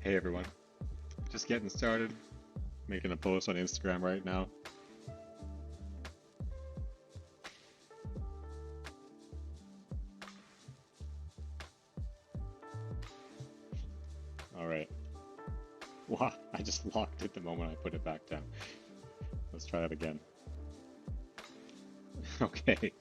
Hey everyone, just getting started, making a post on Instagram right now. All right. Wow, I just locked it the moment I put it back down. Let's try that again. Okay.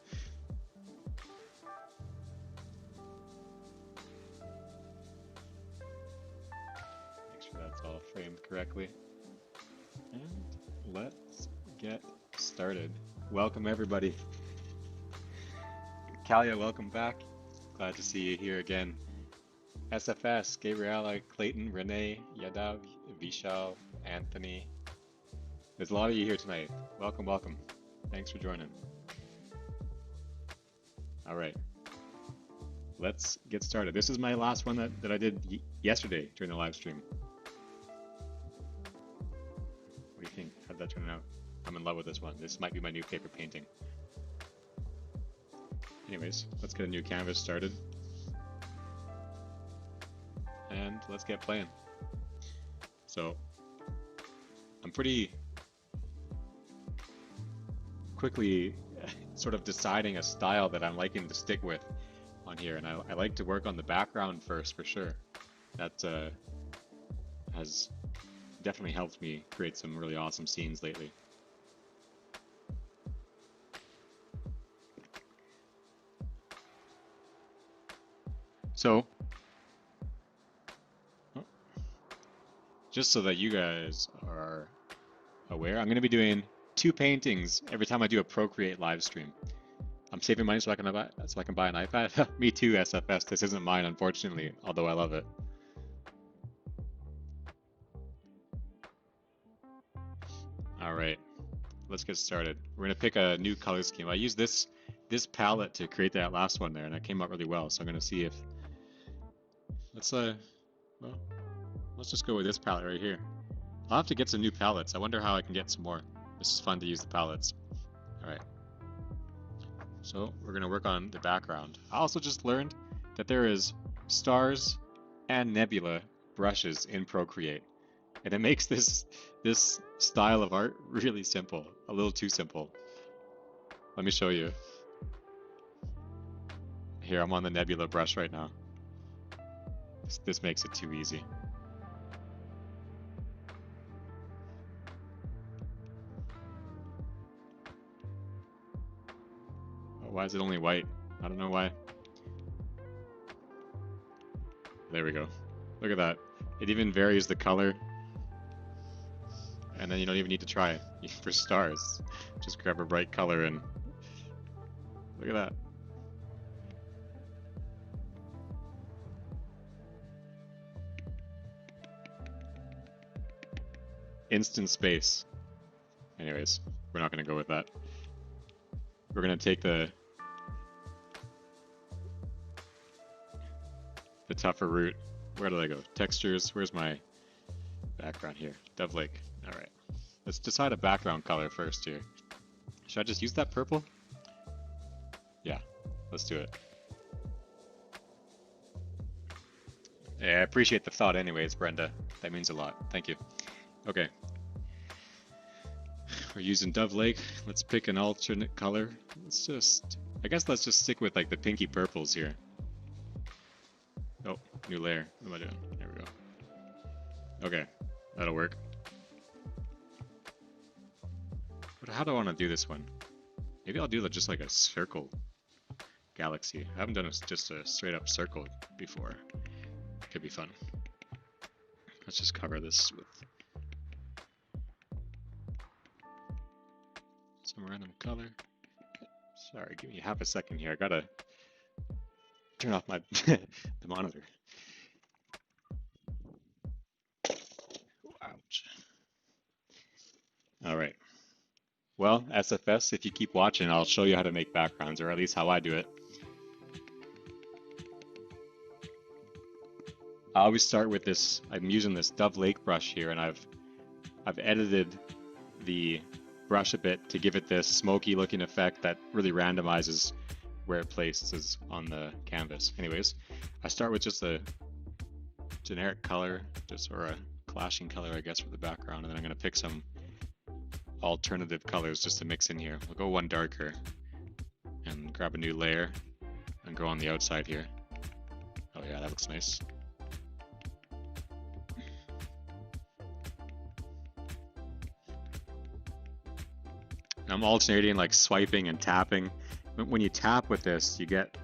Make sure that's all framed correctly. And let's get started. Welcome everybody. Kalia, welcome back. Glad to see you here again. SFS, Gabriella, Clayton, Renee, Yadav, Vishal, Anthony. There's a lot of you here tonight. Welcome, welcome. Thanks for joining. All right, let's get started. This is my last one that I did yesterday during the live stream. What do you think? How'd that turn out? I'm in love with this one. This might be my new paper painting. Anyways, let's get a new canvas started. And let's get playing. So, I'm pretty quickly sort of deciding a style that I'm liking to stick with on here, and I like to work on the background first for sure. That has definitely helped me create some really awesome scenes lately. So, just so that you guys are aware, I'm going to be doing 2 paintings every time I do a Procreate live stream. I'm saving money so I can buy an iPad. Me too, SFS. This isn't mine, unfortunately, although I love it. All right, let's get started. We're going to pick a new color scheme. I used this palette to create that last one there, and it came out really well. So I'm going to see if let's just go with this palette right here. I'll have to get some new palettes. I wonder how I can get some more. This is fun to use the palettes. All right. So we're going to work on the background. I also just learned that there is stars and nebula brushes in Procreate. And it makes this style of art really simple, a little too simple. Let me show you. Here, I'm on the nebula brush right now. This makes it too easy. Why is it only white? I don't know why. There we go. Look at that. It even varies the color. And then you don't even need to try it for stars. Just grab a bright color and look at that. Instant space. Anyways, we're not going to go with that. We're going to take the tougher route. Where did I go? Textures. Where's my background here? Dove Lake. All right. Let's decide a background color first here. Should I just use that purple? Yeah, let's do it. Yeah, I appreciate the thought anyways, Brenda. That means a lot. Thank you. Okay. We're using Dove Lake. Let's pick an alternate color. I guess let's just stick with like the pinky purples here. Oh, new layer. What am I doing? There we go. Okay, that'll work. But how do I want to do this one? Maybe I'll do just like a circle galaxy. I haven't done just a straight up circle before. Could be fun. Let's just cover this with some random color. Sorry, give me half a second here. I gotta turn off my the monitor. Ouch. All right. Well, SFS, if you keep watching, I'll show you how to make backgrounds, or at least how I do it. I always start with this. I'm using this Dove Lake brush here, and I've edited the brush a bit to give it this smoky looking effect that really randomizes where it places on the canvas. Anyways, I start with just a generic color, just or a clashing color, I guess, for the background, and then I'm going to pick some alternative colors just to mix in here. We'll go one darker and grab a new layer and go on the outside here. Oh yeah, that looks nice. I'm alternating like swiping and tapping. When you tap with this, you get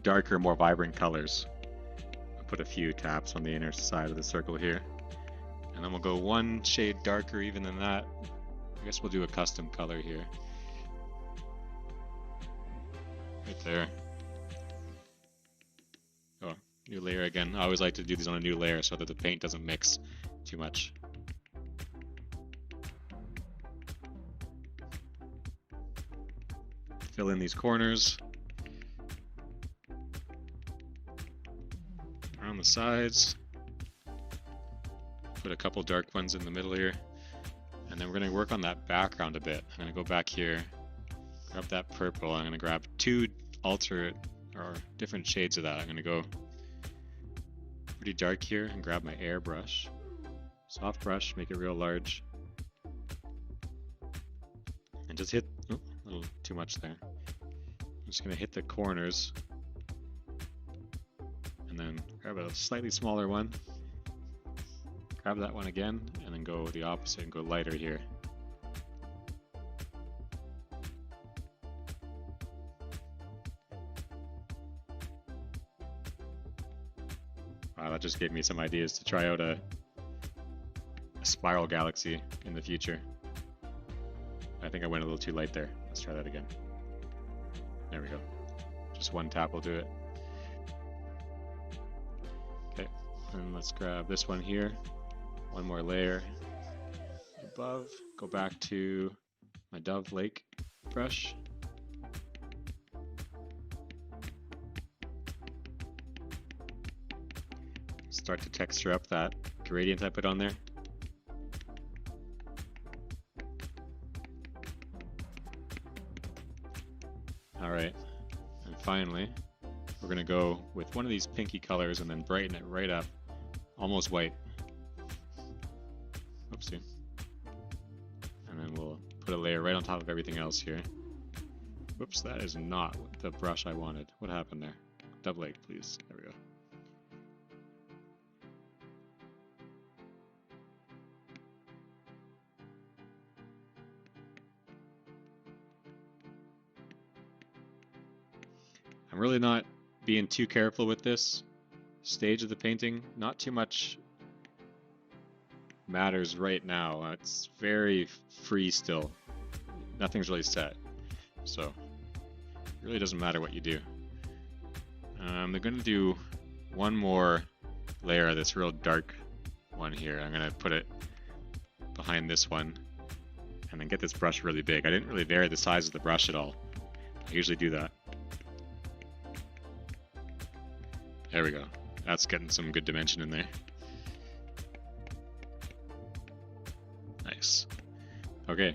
darker, more vibrant colors. I'll put a few taps on the inner side of the circle here. And then we'll go one shade darker even than that. I guess we'll do a custom color here. Right there. Oh, new layer again. I always like to do these on a new layer so that the paint doesn't mix too much. Fill in these corners. Around the sides. Put a couple dark ones in the middle here. And then we're going to work on that background a bit. I'm going to go back here, grab that purple. I'm going to grab two alternate or different shades of that. I'm going to go pretty dark here and grab my airbrush. Soft brush, make it real large. And just hit, oh, a little too much there. I'm just going to hit the corners. And then grab a slightly smaller one. Grab that one again, and then go the opposite and go lighter here. Wow, that just gave me some ideas to try out a spiral galaxy in the future. I think I went a little too light there. Let's try that again. There we go. Just one tap will do it. Okay, and let's grab this one here. One more layer above. Go back to my Dove Lake brush. Start to texture up that gradient I put on there. All right, and finally, we're gonna go with one of these pinky colors and then brighten it right up, almost white. Oopsie. And then we'll put a layer right on top of everything else here. Whoops, that is not the brush I wanted. What happened there? Dove Lake, please. There we go. I'm really not being too careful with this stage of the painting. Not too much matters right now. It's very free still. Nothing's really set. So it really doesn't matter what you do. I'm going to do one more layer of this real dark one here. I'm going to put it behind this one and then get this brush really big. I didn't really vary the size of the brush at all. I usually do that. There we go. That's getting some good dimension in there. Nice. Okay.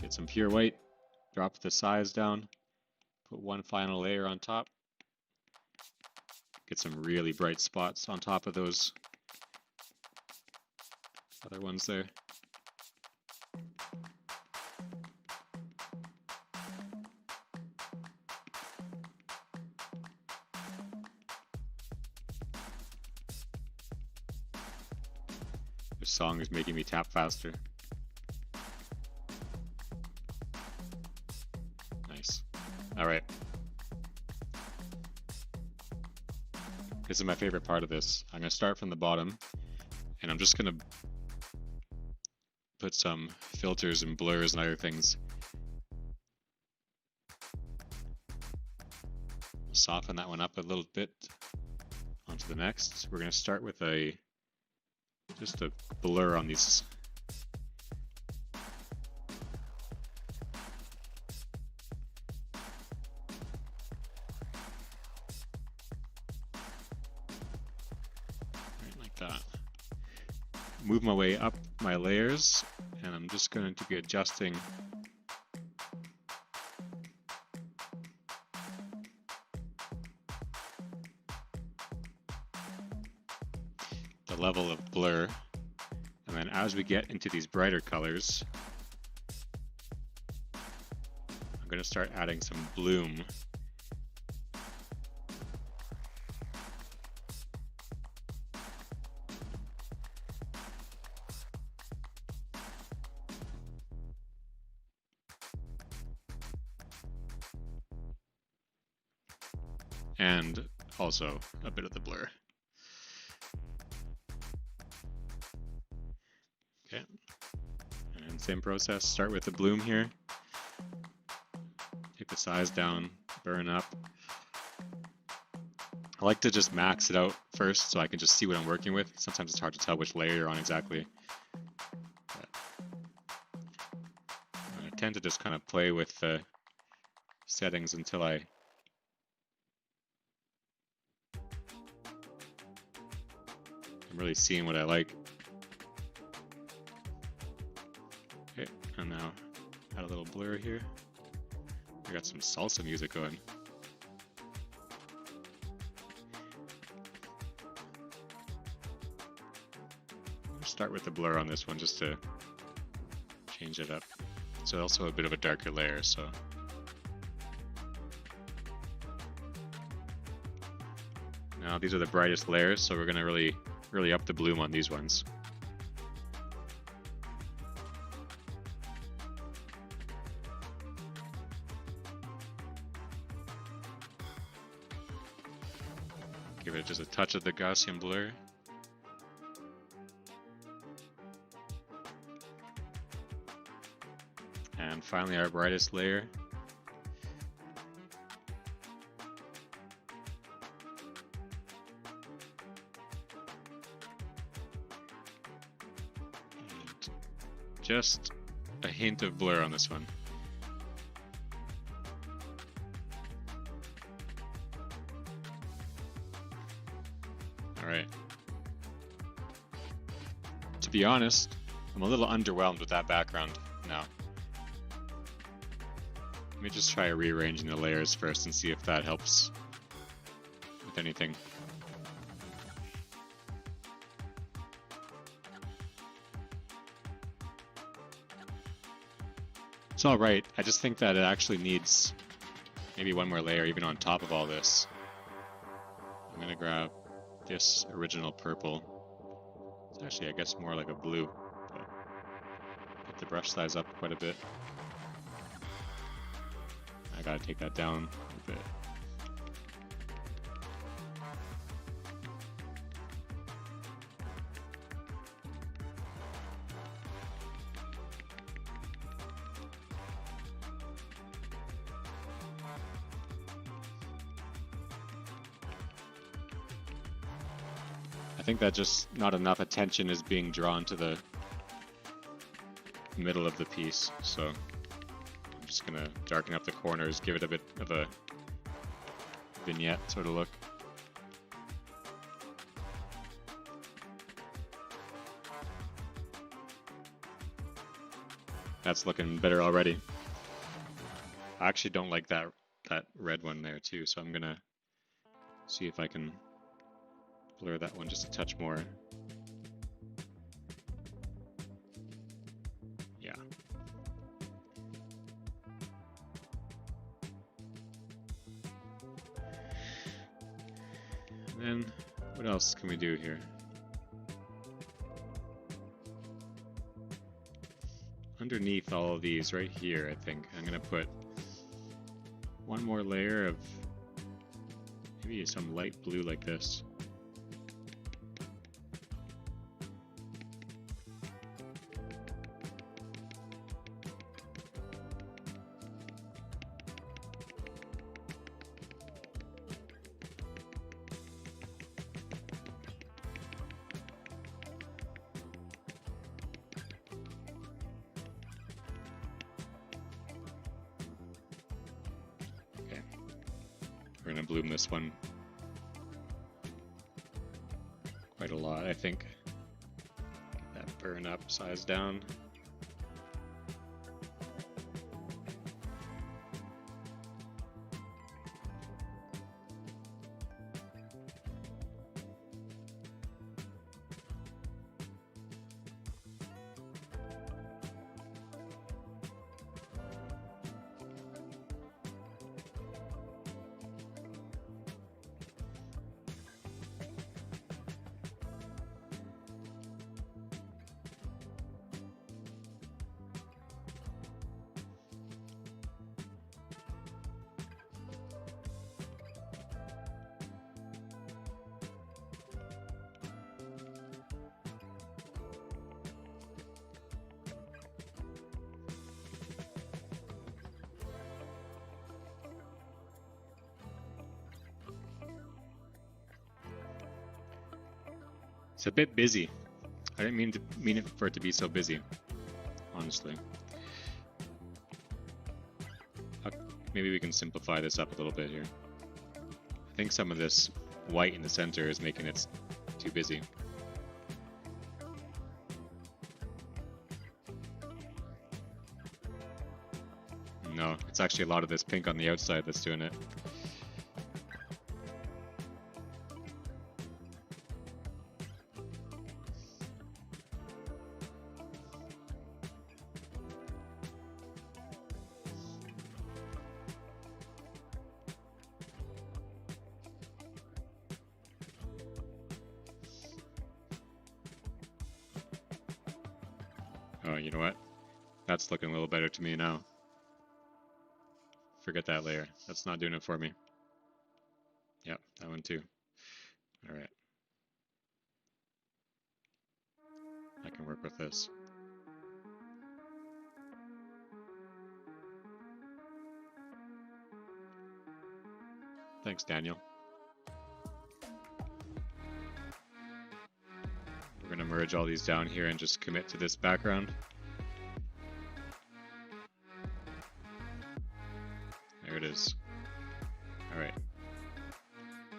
Get some pure white. Drop the size down. Put one final layer on top. Get some really bright spots on top of those other ones there. This song is making me tap faster. Nice. All right. This is my favorite part of this. I'm going to start from the bottom, and I'm just going to put some filters and blurs and other things. Soften that one up a little bit onto the next. We're going to start with just a blur on these. Right, like that. Move my way up my layers, and I'm just going to be adjusting level of blur. And then as we get into these brighter colors, I'm going to start adding some bloom. And also a bit of the blur. Okay, and same process, start with the bloom here. Take the size down, burn up. I like to just max it out first so I can just see what I'm working with. Sometimes it's hard to tell which layer you're on exactly. But I tend to just kind of play with the settings until I'm really seeing what I like. Okay, and now add a little blur here. I got some salsa music going. I'll start with the blur on this one just to change it up. It's also a bit of a darker layer, so. Now these are the brightest layers, so we're gonna really up the bloom on these ones. Give it just a touch of the Gaussian blur. And finally our brightest layer. And just a hint of blur on this one. Alright. To be honest, I'm a little underwhelmed with that background now. Let me just try rearranging the layers first and see if that helps with anything. It's alright, I just think that it actually needs maybe one more layer even on top of all this. I'm gonna grab this original purple. It's actually, I guess, more like a blue, but get the brush size up quite a bit. I gotta take that down a bit. I think that just not enough attention is being drawn to the middle of the piece, so I'm just gonna darken up the corners, give it a bit of a vignette sort of look. That's looking better already. I actually don't like that red one there too, so I'm gonna see if I can blur that one just a touch more. Yeah. And then what else can we do here? Underneath all of these right here, I think I'm gonna put one more layer of maybe some light blue like this. We're gonna bloom this one quite a lot, I think. Get that burn up, size down. It's a bit busy. I didn't mean it for it to be so busy, honestly. Maybe we can simplify this up a little bit here. I think some of this white in the center is making it too busy. No, it's actually a lot of this pink on the outside that's doing it. Oh, you know what? That's looking a little better to me now. Forget that layer. That's not doing it for me. Yep, that one too. All right. I can work with this. Thanks, Daniel. We're going to merge all these down here and just commit to this background. There it is. All right.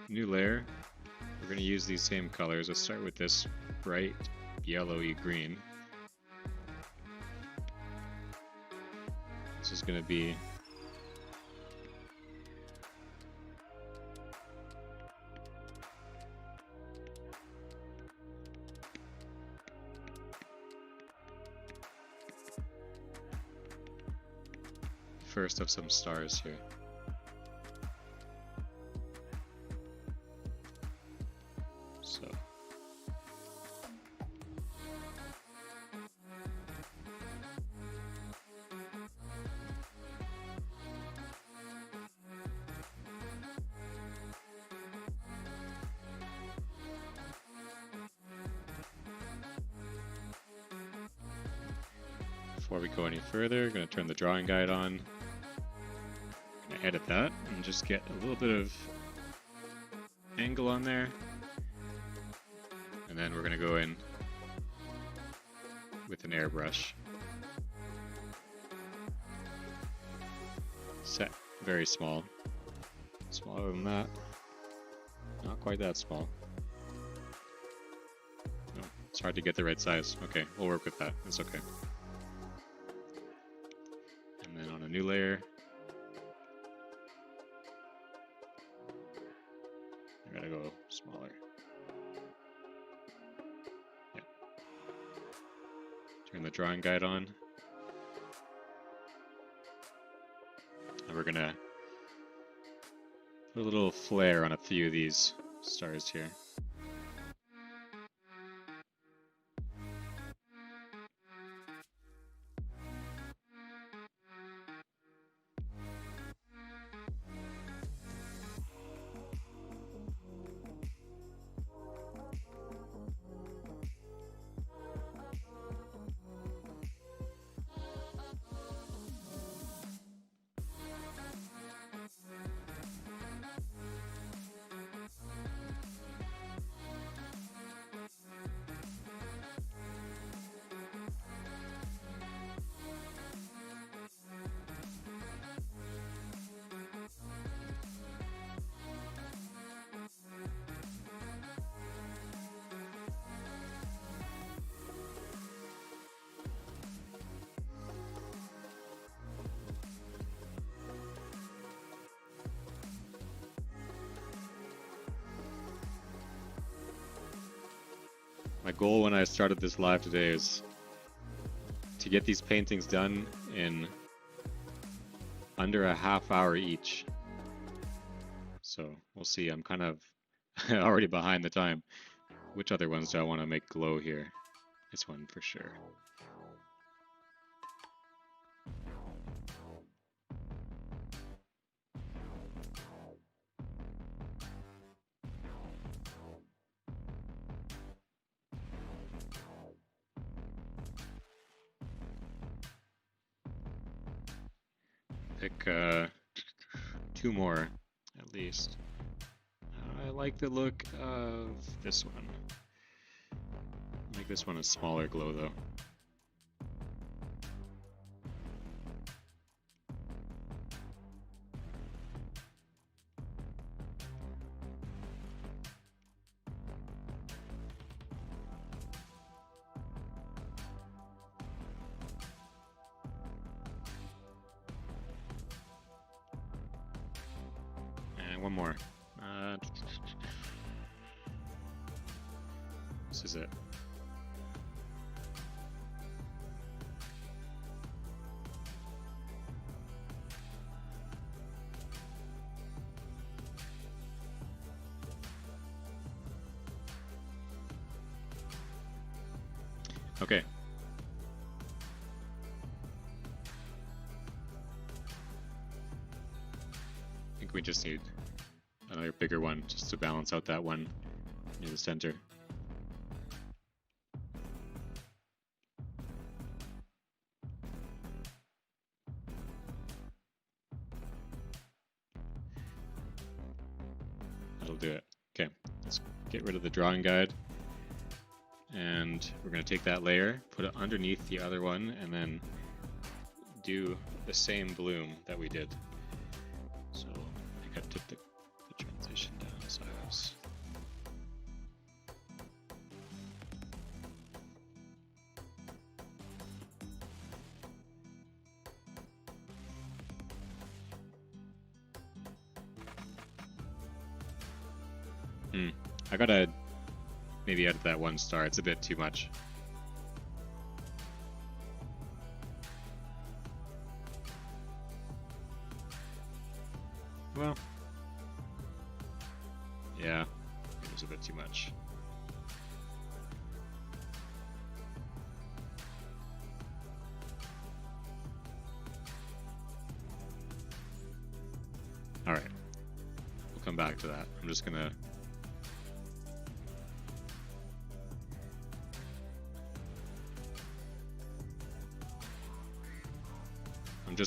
New layer. We're going to use these same colors. Let's start with this bright yellowy green. This is going to be first of some stars here. So before we go any further, I'm going to turn the drawing guide on. Edit that and just get a little bit of angle on there, and then we're going to go in with an airbrush. Set very small, smaller than that, not quite that small. No, it's hard to get the right size. Okay, we'll work with that, it's okay. And then on a new layer, I gotta go smaller. Yep. Turn the drawing guide on. And we're gonna put a little flare on a few of these stars here. My goal when I started this live today is to get these paintings done in under a half hour each. So we'll see. I'm kind of already behind the time. Which other ones do I want to make glow here? This one for sure. Pick two more at least. I like the look of this one. this one a smaller glow though. One more. This is it. Okay. I think we just need another bigger one just to balance out that one near the center. That'll do it. Okay, let's get rid of the drawing guide. And we're going to take that layer, put it underneath the other one, and then do the same bloom that we did. So I think I took the transition down so I was... I gotta maybe edit that one star, it's a bit too much. Well, yeah, it was a bit too much. All right, we'll come back to that. I'm just gonna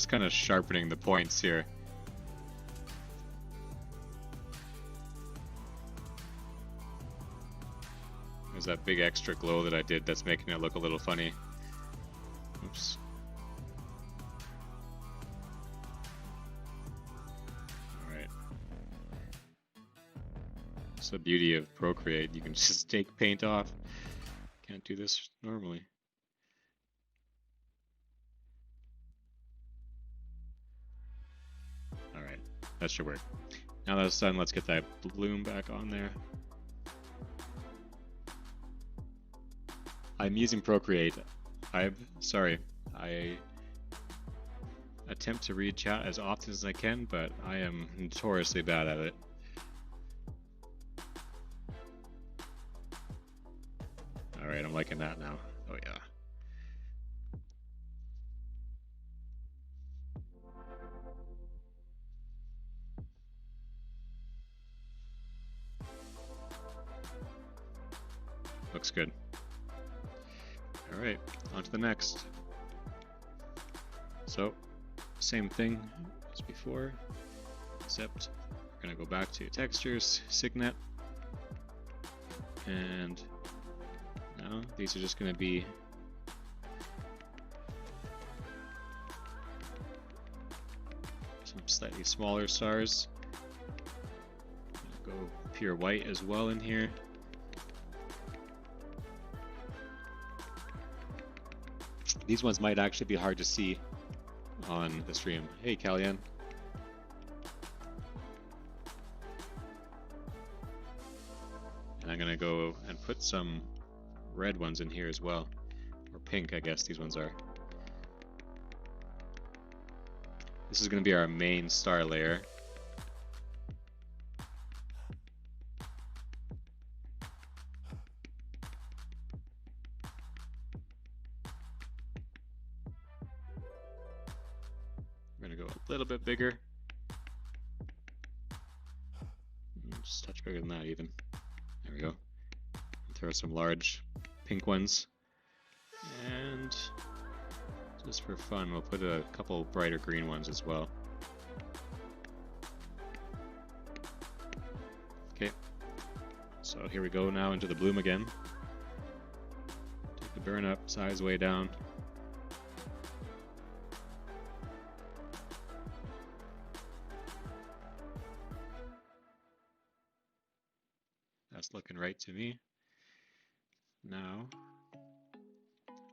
kind of sharpening the points here. There's that big extra glow that I did that's making it look a little funny. Oops. Alright. It's the beauty of Procreate. You can just take paint off. Can't do this normally. Alright, that should work. Now that's done, let's get that bloom back on there. I'm using Procreate. I attempt to read chat as often as I can, but I am notoriously bad at it. Alright, I'm liking that now. Oh yeah. Looks good. Alright, on to the next. So, same thing as before, except we're going to go back to textures, signet, and now these are just going to be some slightly smaller stars. Go pure white as well in here. These ones might actually be hard to see on the stream. Hey, Kalyan. And I'm going to go and put some red ones in here as well. Or pink, I guess these ones are. This is going to be our main star layer. A little bit bigger. Just a touch bigger than that even. There we go. Throw some large pink ones. And just for fun, we'll put a couple brighter green ones as well. Okay. So here we go now into the bloom again. burn up, size way down. That's looking right to me. Now,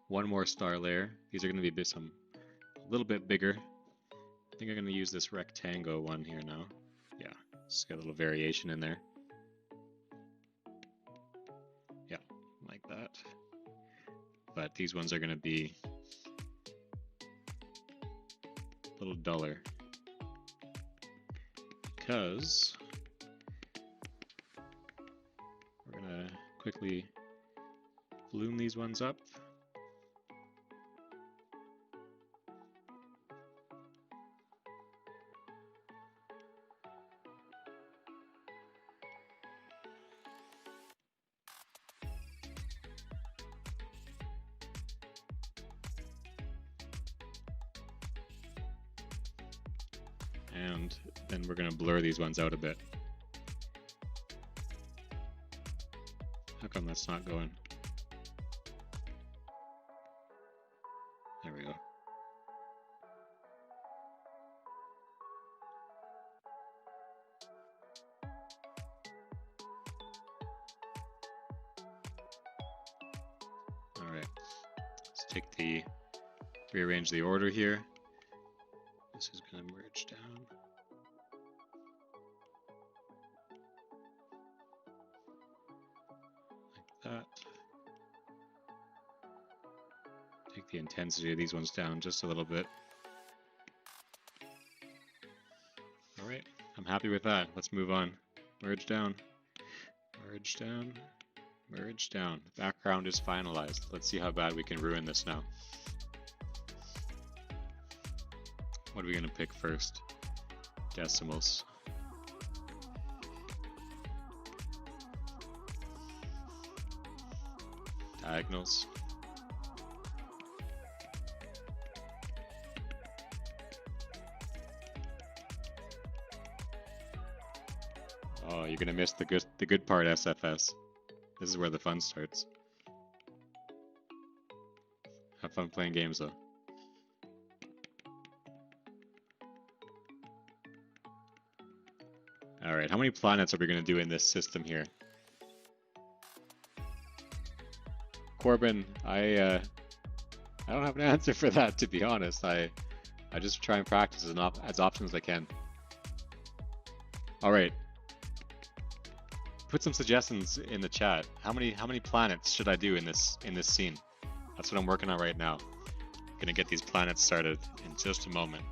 one more star layer. These are going to be a little bit bigger. I think I'm going to use this rectangle one here now. Yeah, just got a little variation in there. Yeah, like that. But these ones are going to be a little duller because we're going to quickly bloom these ones up. And then we're going to blur these ones out a bit. How come that's not going? There we go. All right, let's rearrange the order here. This is going to merge down. Like that. Take the intensity of these ones down just a little bit. All right, I'm happy with that. Let's move on. Merge down, merge down, merge down. The background is finalized. Let's see how bad we can ruin this now. What are we going to pick first? Decimals. Diagonals. Oh, you're going to miss the good part, SFS. This is where the fun starts. Have fun playing games though. Alright, how many planets are we going to do in this system here? Corbin, I don't have an answer for that, to be honest. I just try and practice as often as I can. Alright. Put some suggestions in the chat. How many planets should I do in this scene? That's what I'm working on right now. I'm gonna get these planets started in just a moment.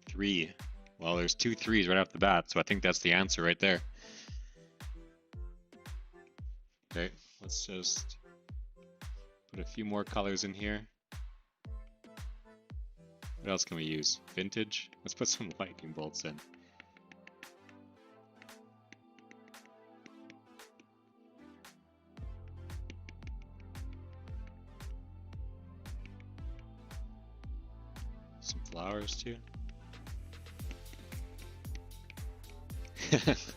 Three. Well, there's 2 3s right off the bat, so I think that's the answer right there. Okay, let's just put a few more colors in here. What else can we use? Vintage? Let's put some lightning bolts in. Some flowers too.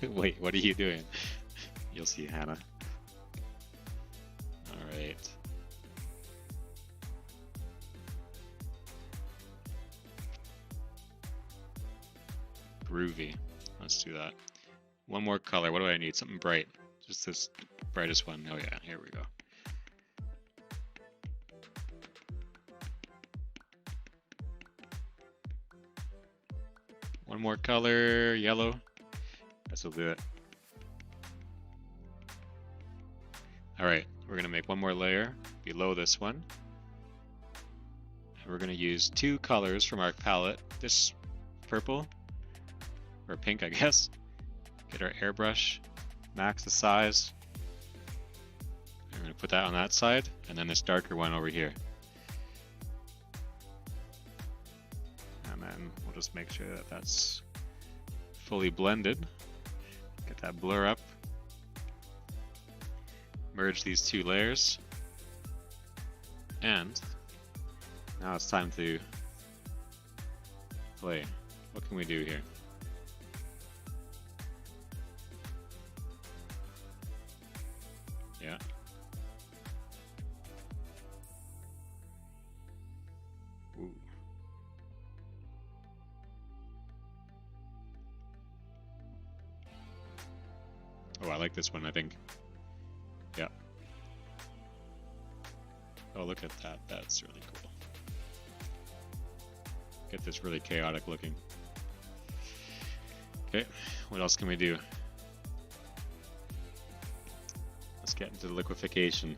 Wait, what are you doing? You'll see, Hannah. Alright. Groovy. Let's do that. One more color. What do I need? Something bright. Just this brightest one. Oh yeah, here we go. One more color. Yellow. This will do it. Alright, we're going to make one more layer below this one. And we're going to use 2 colors from our palette. This purple, or pink I guess. Get our airbrush, max the size. We're going to put that on that side, and then this darker one over here. And then just make sure that that's fully blended. Get that blur up. Merge these two layers. And now it's time to play. What can we do here? Yeah. Ooh. Oh, I like this one, I think. Yeah. Oh, look at that. That's really cool. Get this really chaotic looking. Okay, what else can we do? Let's get into the liquefaction.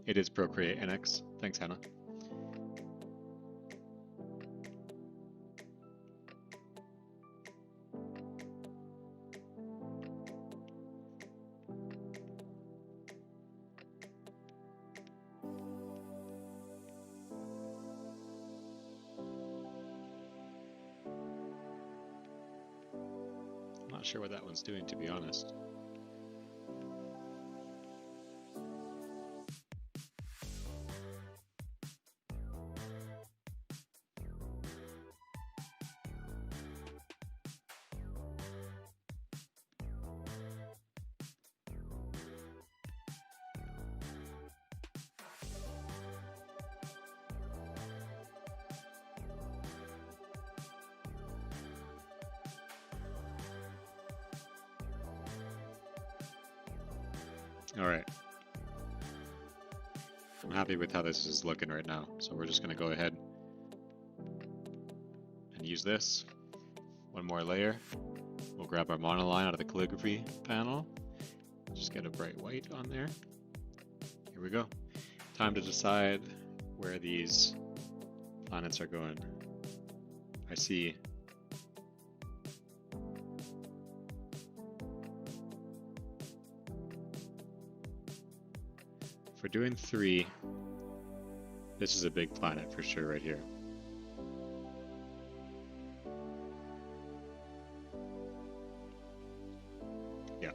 It is Procreate NX. Thanks, Hannah. I'm not sure what that one's doing, to be honest. All right. I'm happy with how this is looking right now. So we're just going to go ahead and use this. One more layer. We'll grab our monoline out of the calligraphy panel. Just get a bright white on there. Here we go. Time to decide where these planets are going. I see for doing 3, this is a big planet for sure right here. Yeah.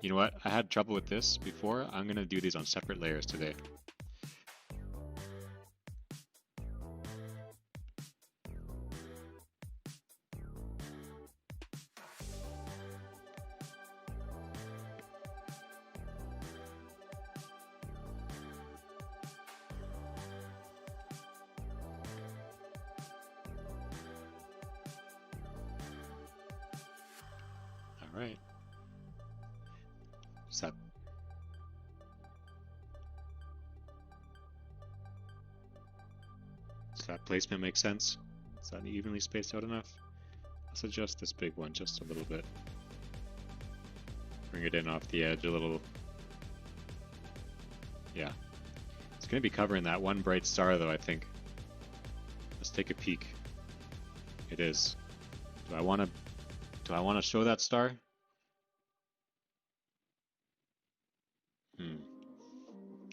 You know what? I had trouble with this before. I'm going to do these on separate layers today. All right. Does that placement make sense? Is that evenly spaced out enough? Let's adjust this big one just a little bit. Bring it in off the edge a little. Yeah. It's going to be covering that one bright star though, I think. Let's take a peek. It is. Do I want to show that star?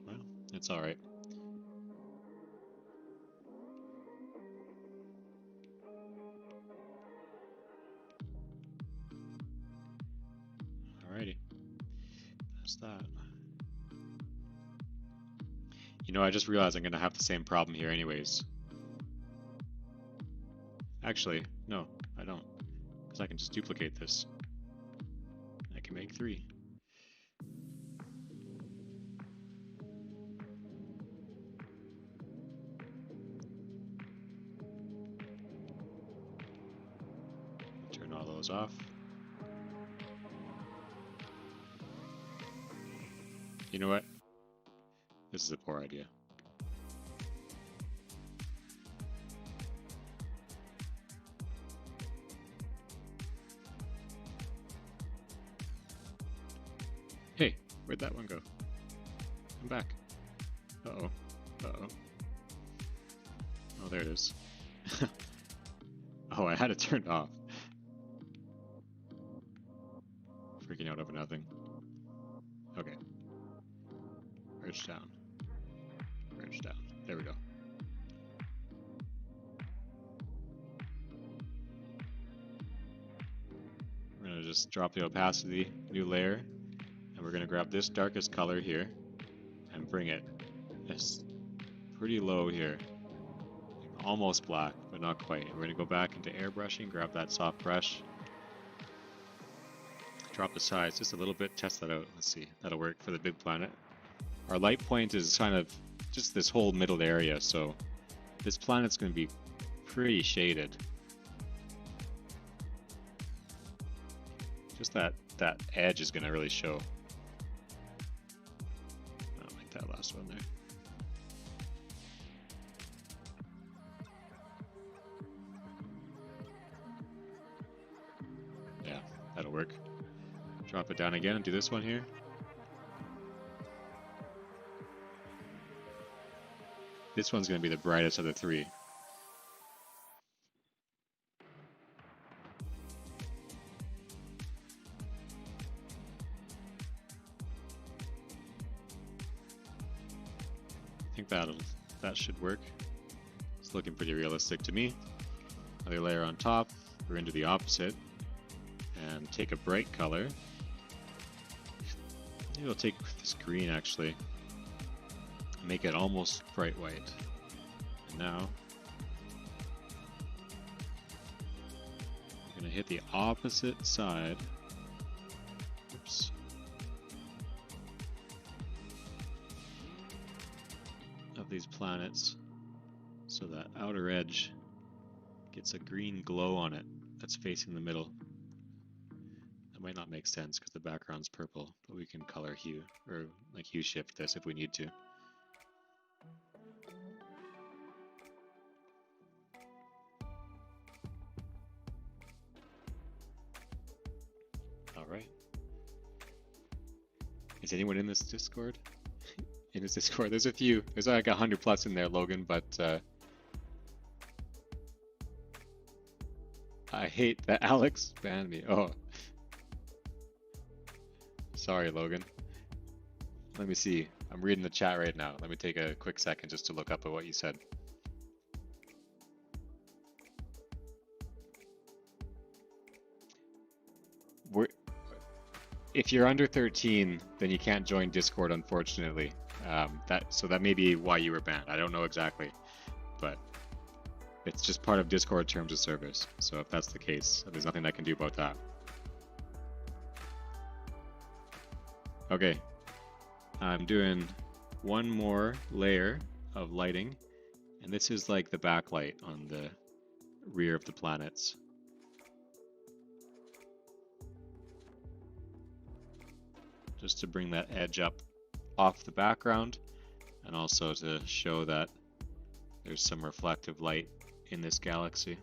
Well, it's all right. You know, I just realized I'm going to have the same problem here anyways. Actually, no, I don't. Because I can just duplicate this. I can make 3. Turn all those off. You know what? This is a poor idea. Hey, where'd that one go? Come back. Uh-oh. Uh-oh. Oh, there it is. Oh, I had it turned off. Freaking out over nothing. Okay. Merge down. Merge down. There we go. We're going to just drop the opacity, new layer, and we're going to grab this darkest color here and bring it pretty low here. Almost black, but not quite. We're going to go back into airbrushing, grab that soft brush, drop the size just a little bit, test that out. Let's see, that'll work for the big planet. Our light point is kind of just this whole middle area, so this planet's going to be pretty shaded. Just that edge is going to really show. I'll make that last one there. Yeah, that'll work. Drop it down again and do this one here. This one's going to be the brightest of the 3. I think that should work. It's looking pretty realistic to me. Another layer on top. We're into the opposite. And take a bright color. Maybe we'll take this green actually. Make it almost bright white. And now I'm going to hit the opposite side. Oops. Of these planets so that outer edge gets a green glow on it that's facing the middle. That might not make sense because the background's purple, but we can color hue or like hue shift this if we need to. Alright. Is anyone in this Discord? In this Discord? There's a few. There's like 100 plus in there, Logan, but I hate that Alex banned me. Oh. Sorry, Logan. Let me see. I'm reading the chat right now. Let me take a quick second just to look up at what you said. If you're under 13, then you can't join Discord, unfortunately. So that may be why you were banned. I don't know exactly, but it's just part of Discord terms of service. So if that's the case, there's nothing I can do about that. Okay, I'm doing one more layer of lighting, and this is like the backlight on the rear of the planets. Just to bring that edge up off the background, and also to show that there's some reflective light in this galaxy.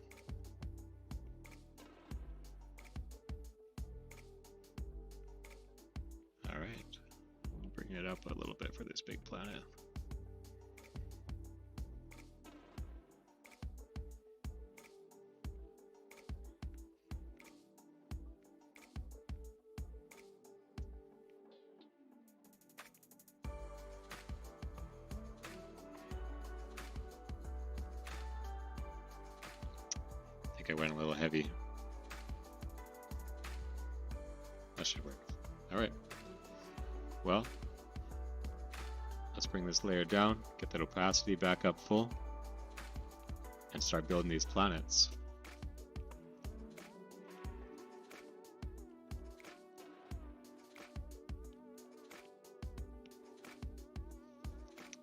All right, bring it up a little bit for this big planet. I went a little heavy. That should work. All right. Well, Let's bring this layer down, get that opacity back up full, and start building these planets.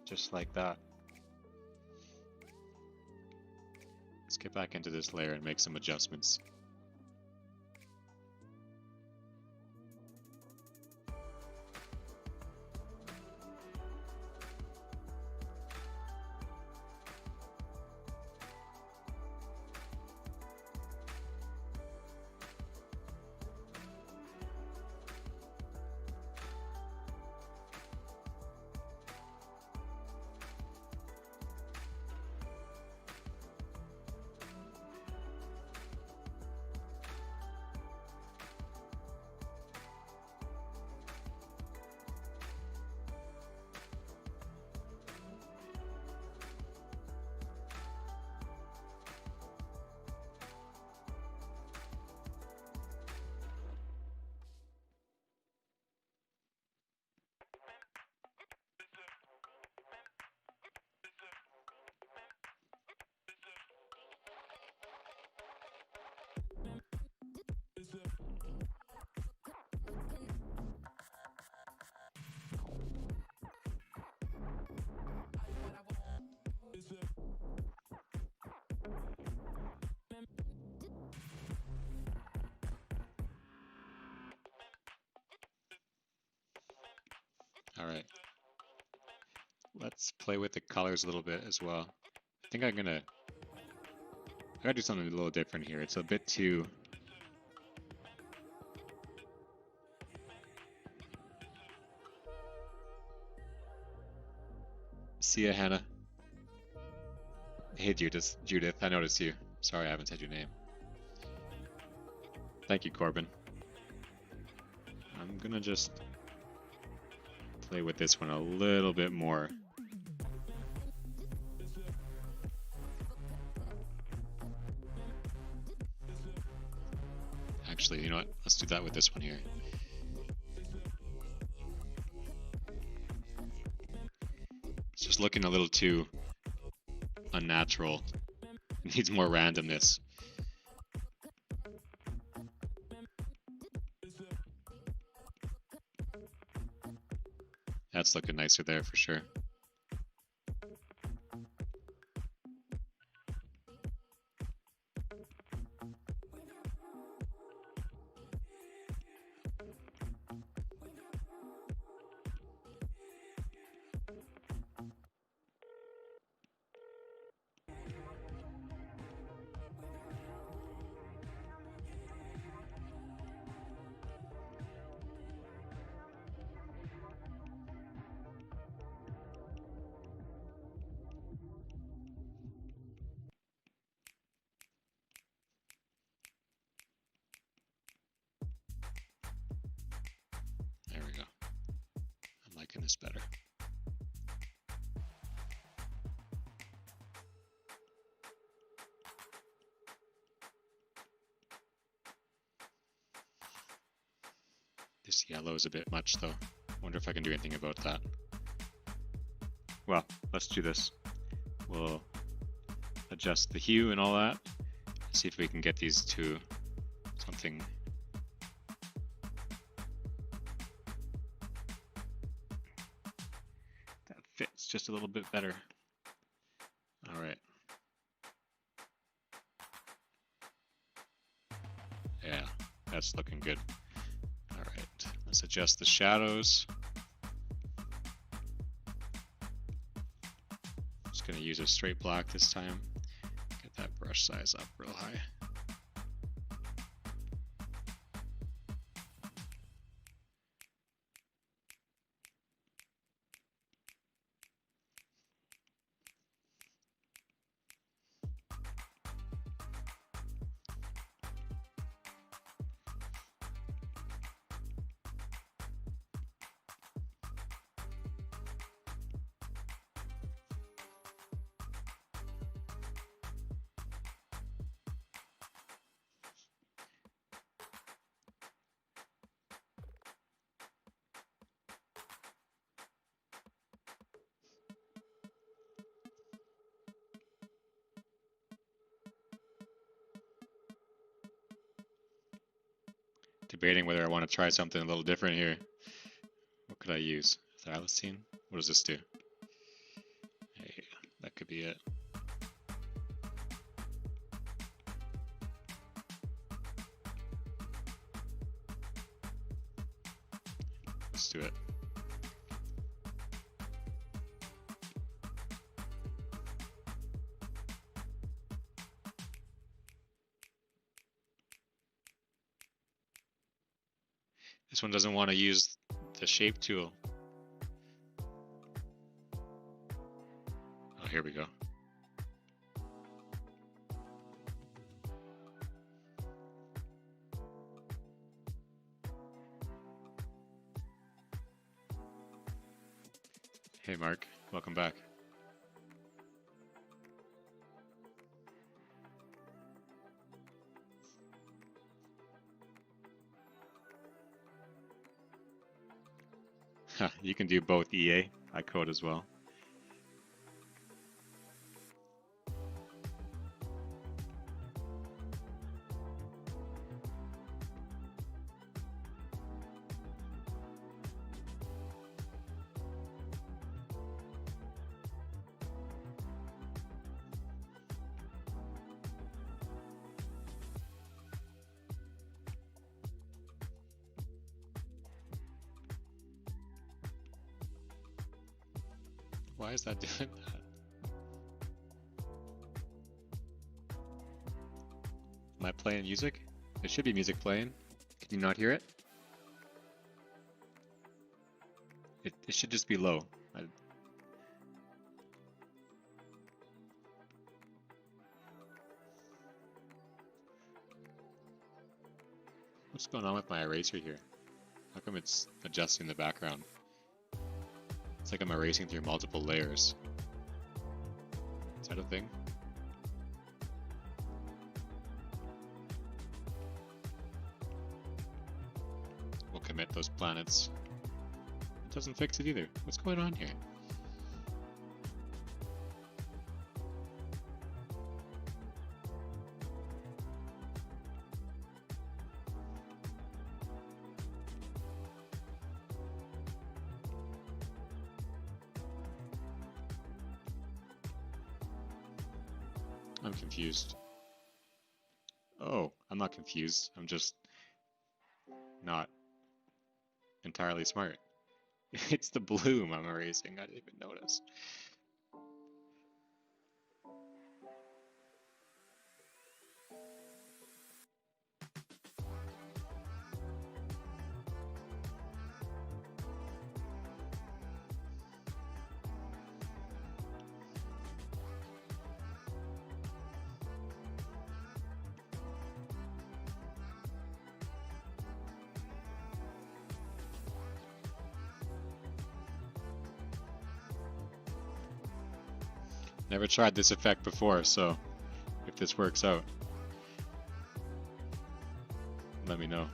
Just like that. Let's get back into this layer and make some adjustments. All right, let's play with the colors a little bit as well. I think I gotta do something a little different here. It's a bit too... See ya, Hannah. Hey, Judith, I noticed you. Sorry I haven't said your name. Thank you, Corbin. I'm gonna just play with this one a little bit more. Actually, you know what? Let's do that with this one here. It's just looking a little too unnatural. It needs more randomness. That's looking nicer there for sure. There we go. I'm liking this better. This yellow is a bit much though. Wonder if I can do anything about that. Well, let's do this. We'll adjust the hue and all that. See if we can get these to something that fits just a little bit better. All right. Yeah, that's looking good. All right, let's adjust the shadows. Just gonna use a straight black this time. Get that brush size up real high. Debating whether I want to try something a little different here. What could I use? Thylacine? What does this do? Hey, that could be it. Let's do it. This one doesn't want to use the shape tool. Oh, here we go. Hey Mark, welcome back. You can do both EA. I code as well. Why is that doing that? Am I playing music? There should be music playing. Can you not hear it? It should just be low. What's going on with my eraser here? How come it's adjusting the background? It's like I'm erasing through multiple layers. Is that a thing? We'll commit those planets. It doesn't fix it either. What's going on here? I'm confused. Oh, I'm not confused. I'm just not entirely smart. It's the bloom I'm erasing. I didn't even notice. Never tried this effect before, so if this works out, let me know.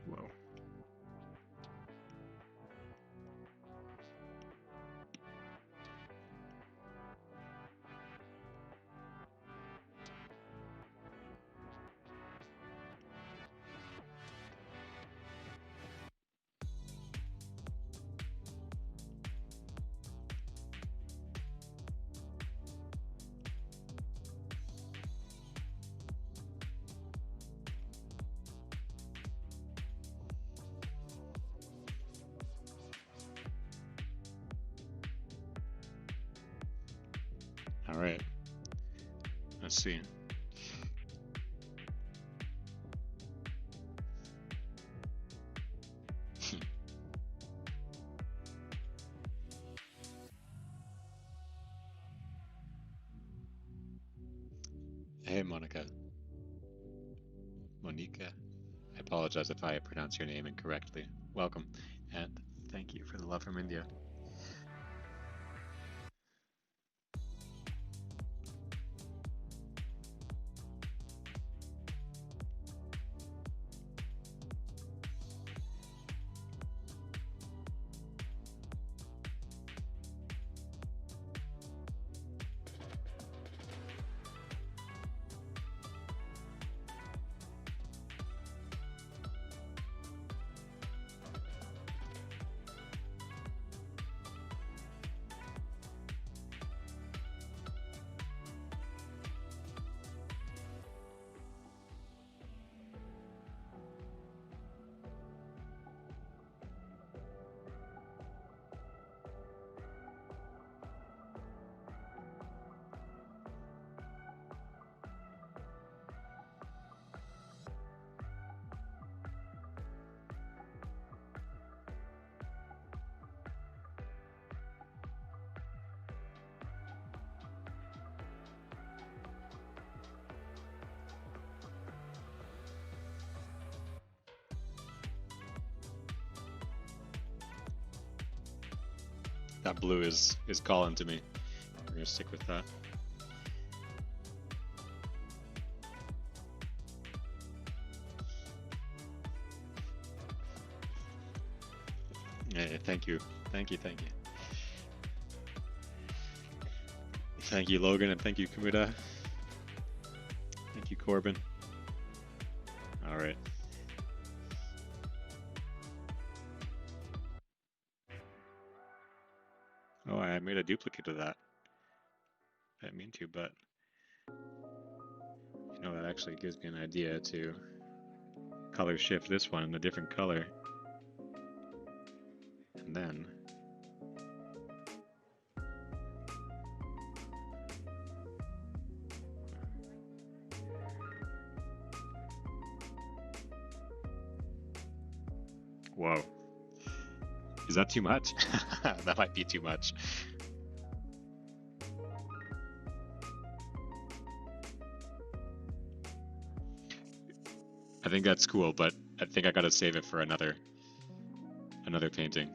Whoa. All right. Let's see. Hey, Monica. Monica. I apologize if I pronounce your name incorrectly. Welcome, and thank you for the love from India. That blue is calling to me. We're gonna stick with that. Hey, thank you. Thank you. Thank you, Logan, and thank you, Kamuda. Thank you, Corbin. All right. Oh, I made a duplicate of that. I didn't mean to, but you know, that actually gives me an idea to color shift this one in a different color. And then whoa. Is that too much? That might be too much. I think that's cool, but I think I gotta save it for another painting.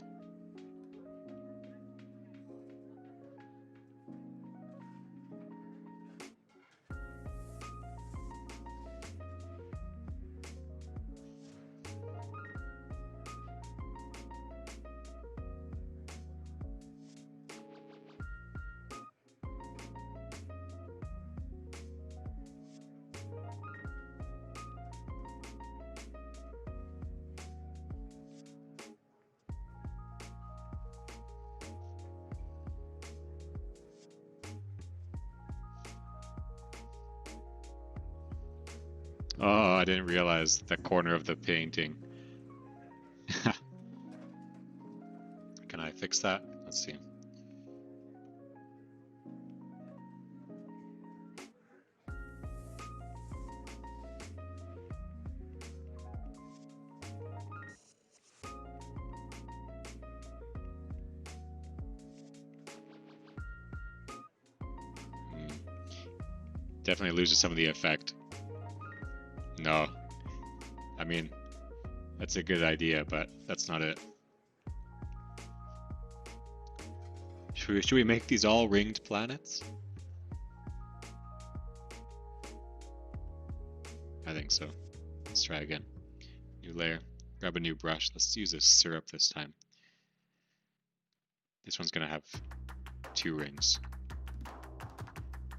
Oh, I didn't realize the corner of the painting. Can I fix that? Let's see. Definitely loses some of the effect. No. I mean, that's a good idea, but that's not it. Should we make these all ringed planets? I think so. Let's try again. New layer. Grab a new brush. Let's use a syrup this time. This one's gonna have 2 rings.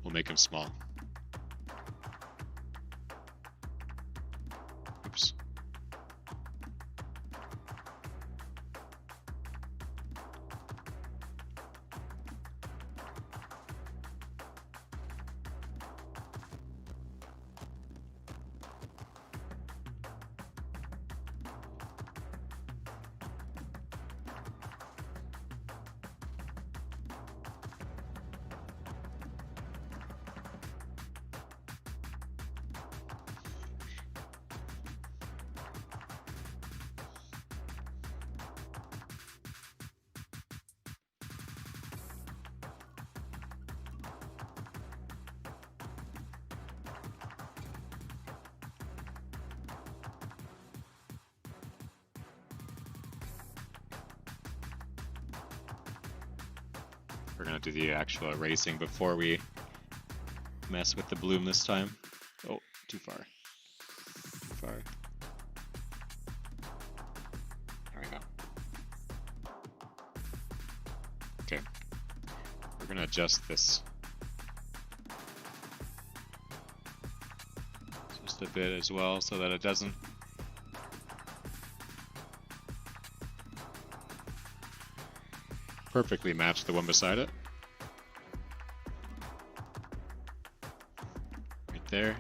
We'll make them small. Oops. We're gonna do the actual erasing before we mess with the bloom this time. Oh, too far. Too far. There we go. Okay. We're gonna adjust this just a bit as well so that it doesn't perfectly match the one beside it. Right there.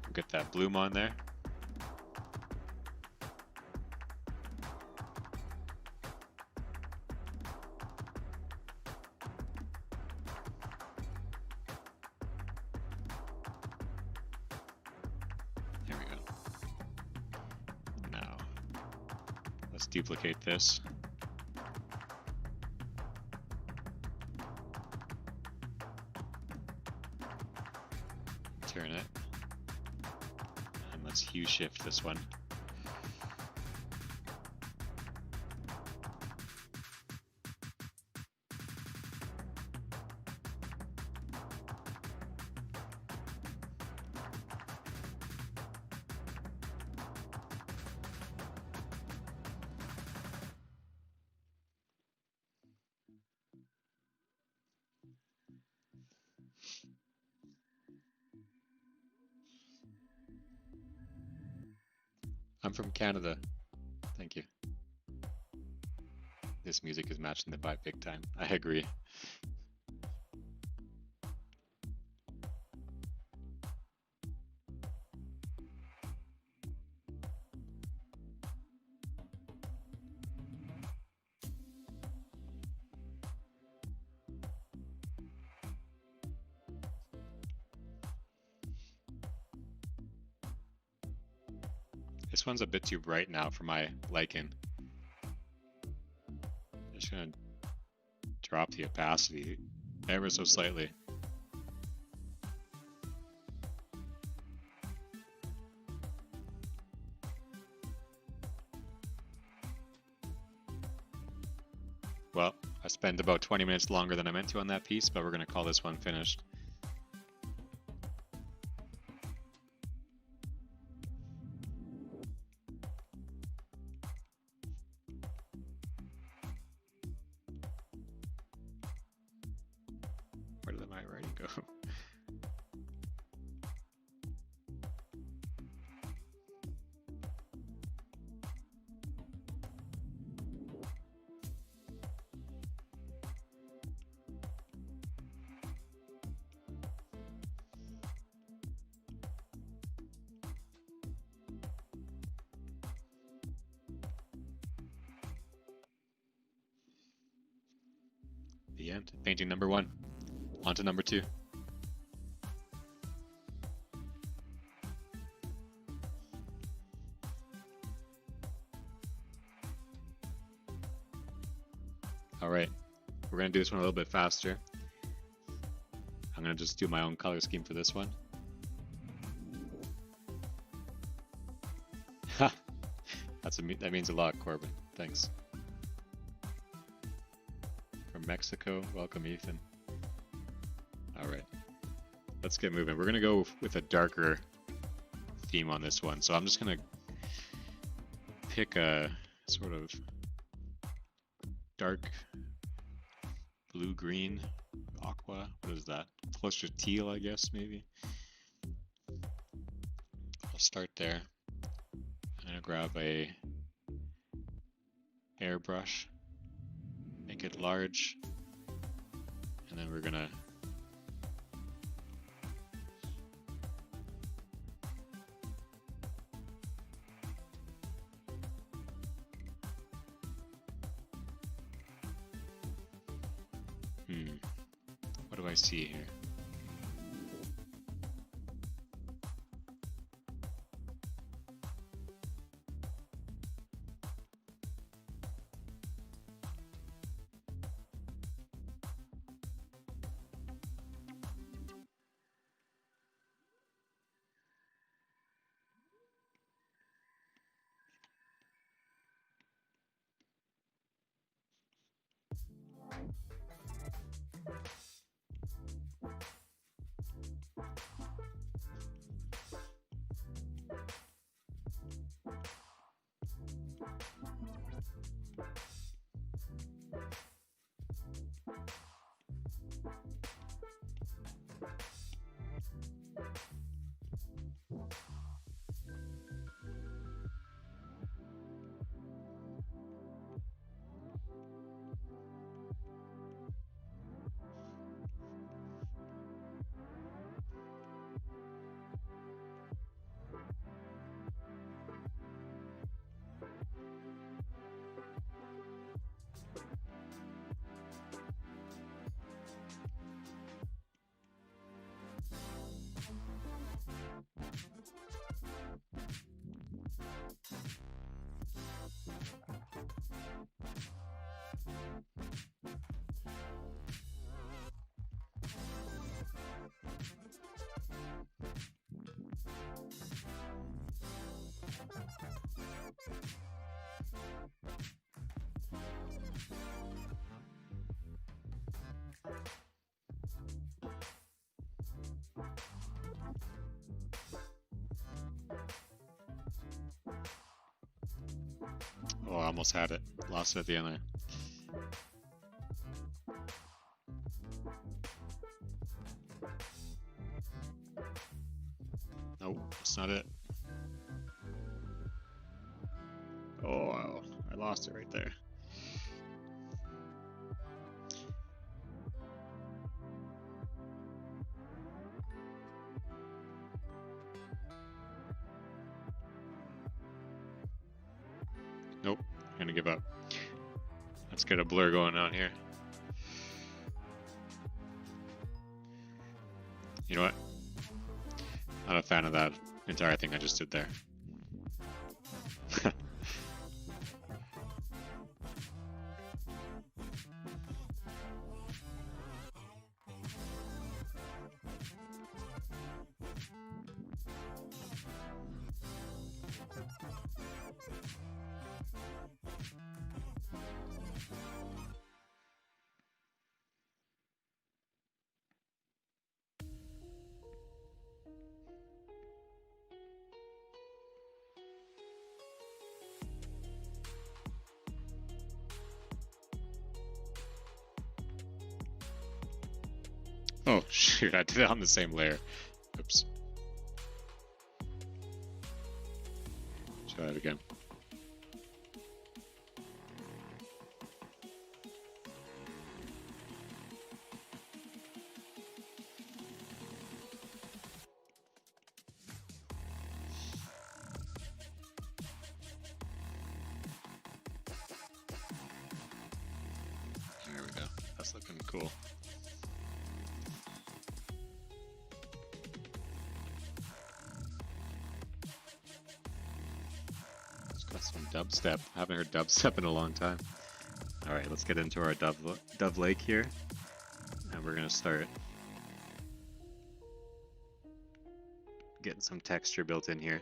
We'll get that bloom on there. There we go. Now, let's duplicate this. Turn it. And let's hue shift this one. I'm from Canada. Thank you. This music is matching the vibe big time. I agree. This one's a bit too bright now for my liking. Just gonna drop the opacity ever so slightly. Well, I spent about 20 minutes longer than I meant to on that piece, but we're gonna call this one finished. Where did my writing go? The end. Painting number 1. On to number 2. Alright, we're going to do this one a little bit faster. I'm going to just do my own color scheme for this one. Ha! That means a lot, Corbin. Thanks. From Mexico, welcome Ethan. Alright, let's get moving. We're going to go with a darker theme on this one. So I'm just going to pick a sort of dark blue-green, aqua. What is that? Closer to teal, I guess, maybe. I'll start there. I'm going to grab a airbrush, make it large, and then we're going to what do I see here? Oh, I almost had it. Lost it at the end there. Nope, that's not it. Oh, wow. I lost it right there. Nope, I'm gonna give up. Let's get a blur going on here. You know what? Not a fan of that entire thing I just did there. Oh shoot, I did it on the same layer. Oops. Try that again. There we go. That's looking cool. Got some dubstep. I haven't heard dubstep in a long time. Alright, let's get into our Dove Lake here. And we're gonna start getting some texture built in here.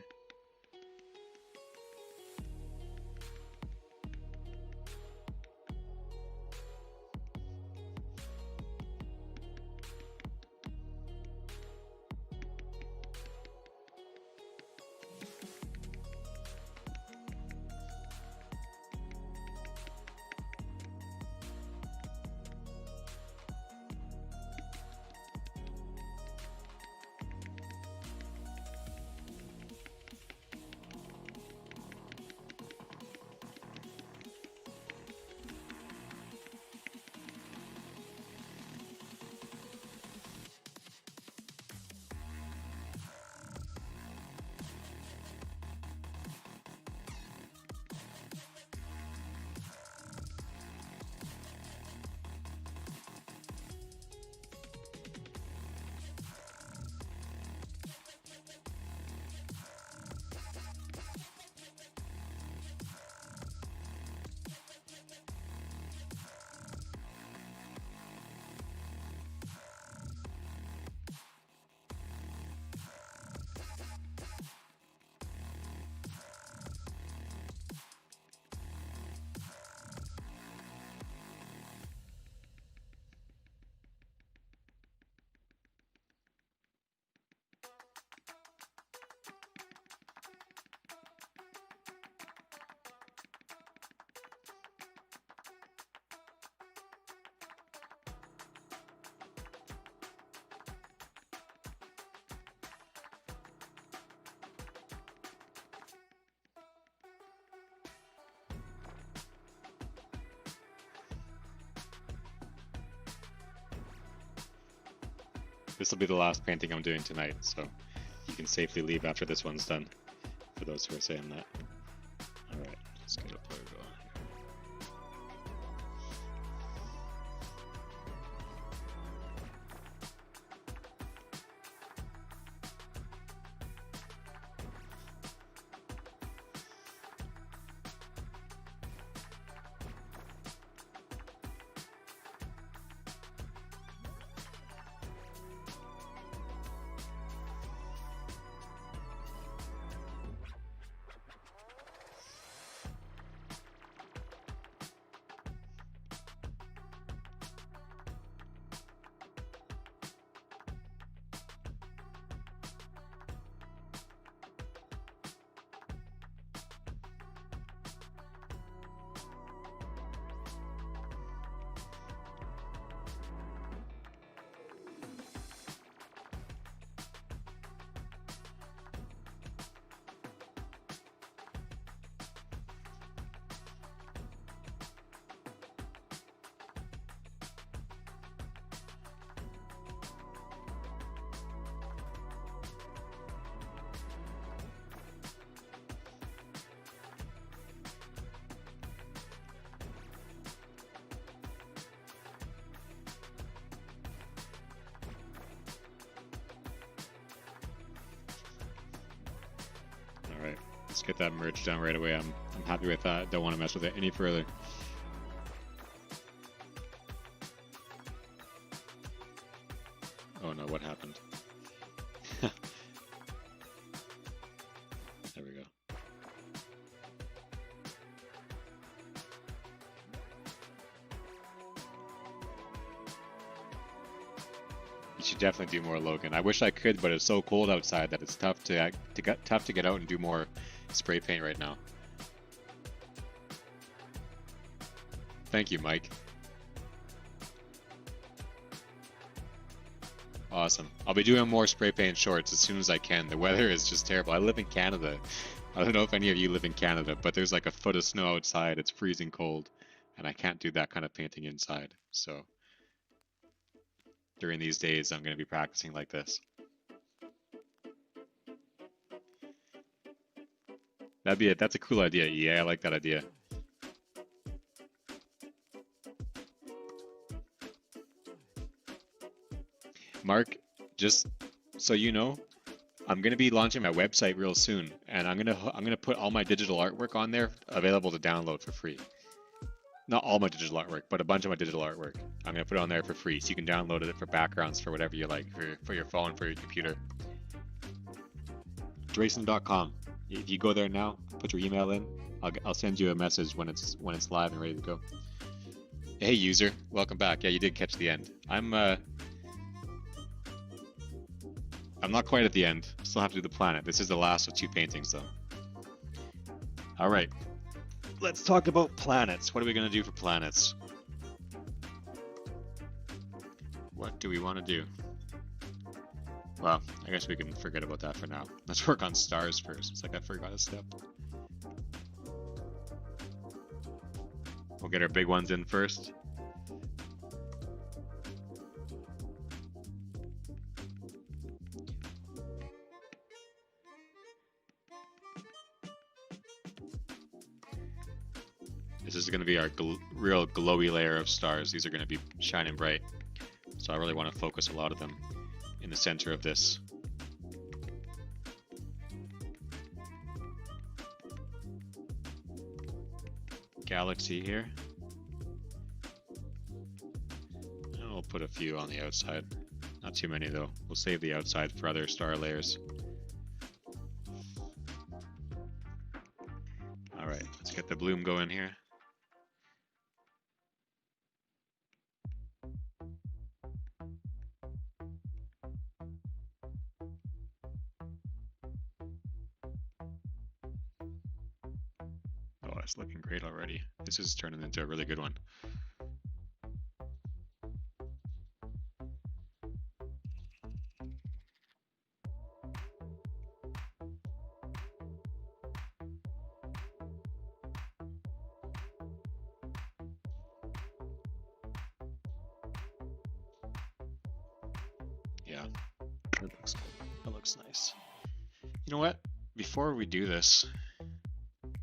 This will be the last painting I'm doing tonight, so you can safely leave after this one's done, for those who are saying that. Alright, let's get a blur going here. Alright, let's get that merge done right away. I'm happy with that. Don't want to mess with it any further. Oh no, what happened? There we go. You should definitely do more, Logan. I wish I could, but it's so cold outside that it's tough to get out and do more spray paint right now. Thank you, Mike. Awesome. I'll be doing more spray paint shorts as soon as I can. The weather is just terrible. I live in Canada. I don't know if any of you live in Canada, but there's like a foot of snow outside. It's freezing cold, and I can't do that kind of painting inside. So during these days, I'm going to be practicing like this. That'd be it. That's a cool idea. Yeah, I like that idea. Mark, just so you know, I'm gonna be launching my website real soon, and I'm gonna put all my digital artwork on there, available to download for free. Not all my digital artwork, but a bunch of my digital artwork. I'm gonna put it on there for free, so you can download it for backgrounds, for whatever you like, for your phone, for your computer. Drayson.com. If you go there now, put your email in. I'll send you a message when it's live and ready to go. Hey user, welcome back. Yeah, you did catch the end. I'm not quite at the end. Still have to do the planet. This is the last of 2 paintings, though. All right. Let's talk about planets. What are we going to do for planets? What do we want to do? Well, I guess we can forget about that for now. Let's work on stars first. It's like I forgot a step. We'll get our big ones in first. This is going to be our real glowy layer of stars. These are going to be shining bright. So I really want to focus a lot of them in the center of this. Galaxy here. And we'll put a few on the outside. Not too many though. We'll save the outside for other star layers. Alright, let's get the bloom going here. Oh, it's looking great already. This is turning into a really good one. Yeah, that looks nice. You know what? Before we do this,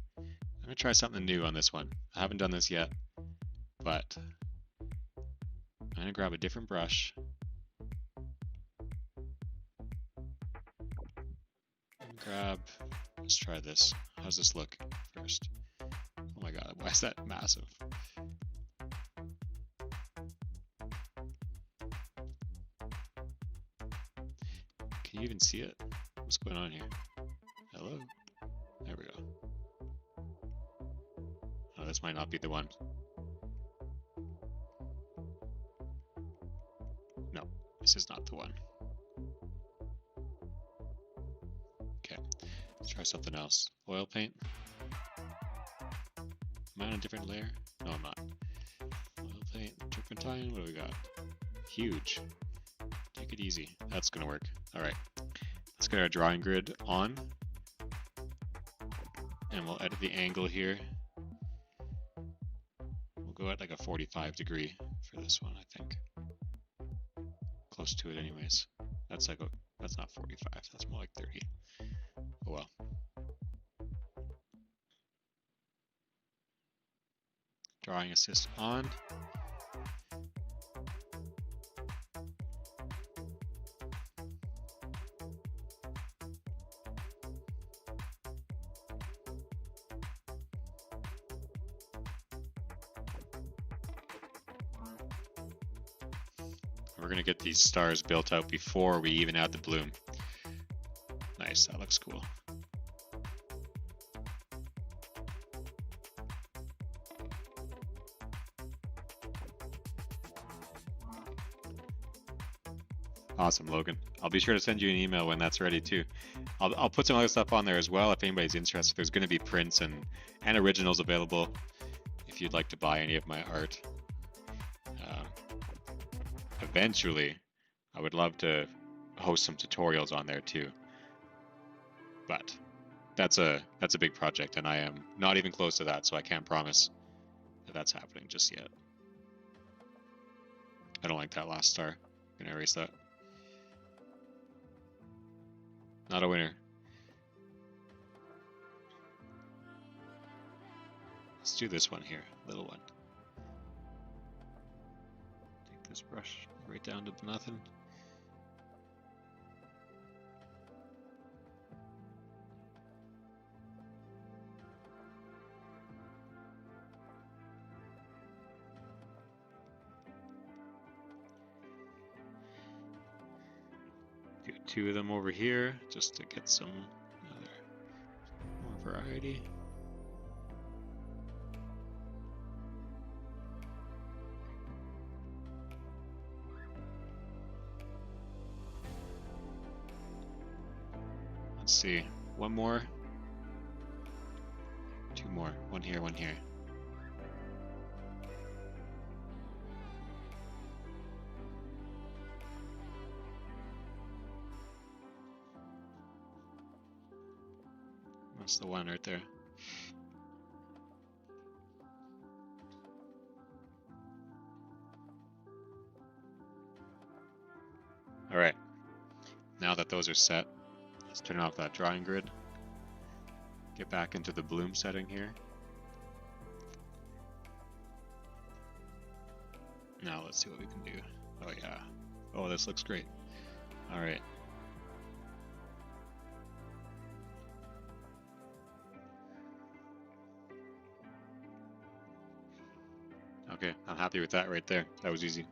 I'm gonna try something new on this one. I haven't done this yet, but I'm gonna grab a different brush and grab. Let's try this. How's this look first? Oh my god, why is that massive? Can you even see it? What's going on here? Hello? There we go. Oh, this might not be the one. No, this is not the one. Okay, let's try something else. Oil paint. Am I on a different layer? No, I'm not. Oil paint, turpentine, what do we got? Huge. Take it easy. That's gonna work. Alright. Let's get our drawing grid on. And we'll edit the angle here. We'll go at like a 45 degree for this one, I think. Close to it anyways. That's like that's not 45, that's more like 30. Oh well. Drawing assist on. We're gonna get these stars built out before we even add the bloom. Nice, that looks cool. Awesome, Logan. I'll be sure to send you an email when that's ready too. I'll put some other stuff on there as well if anybody's interested. There's going to be prints and originals available if you'd like to buy any of my art. Eventually, I would love to host some tutorials on there too. But that's a big project, and I am not even close to that, so I can't promise that that's happening just yet. I don't like that last star. I'm gonna erase that. Not a winner. Let's do this one here, little one. Take this brush right down to nothing. Do 2 of them over here just to get some more variety. Let's see, 1 more, 2 more, 1 here, 1 here. That's the one right there. All right, now that those are set, let's turn off that drawing grid. Get back into the bloom setting here. Now let's see what we can do. Oh yeah. Oh, this looks great. All right. Okay, I'm happy with that right there. That was easy.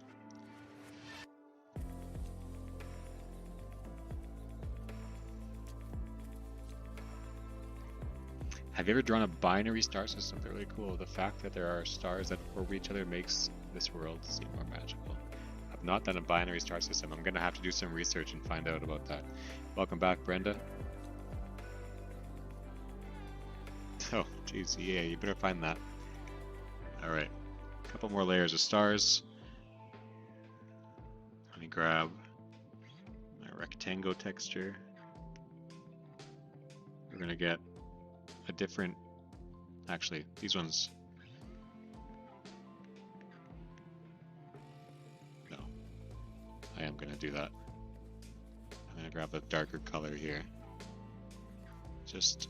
Have you ever drawn a binary star system? They're really cool. The fact that there are stars that orbit each other makes this world seem more magical. I've not done a binary star system. I'm gonna have to do some research and find out about that. Welcome back, Brenda. Oh, geez, yeah, you better find that. All right, a couple more layers of stars. Let me grab my rectangle texture. We're gonna get a different, actually, these ones, no, I am gonna do that. I'm gonna grab a darker color here. Just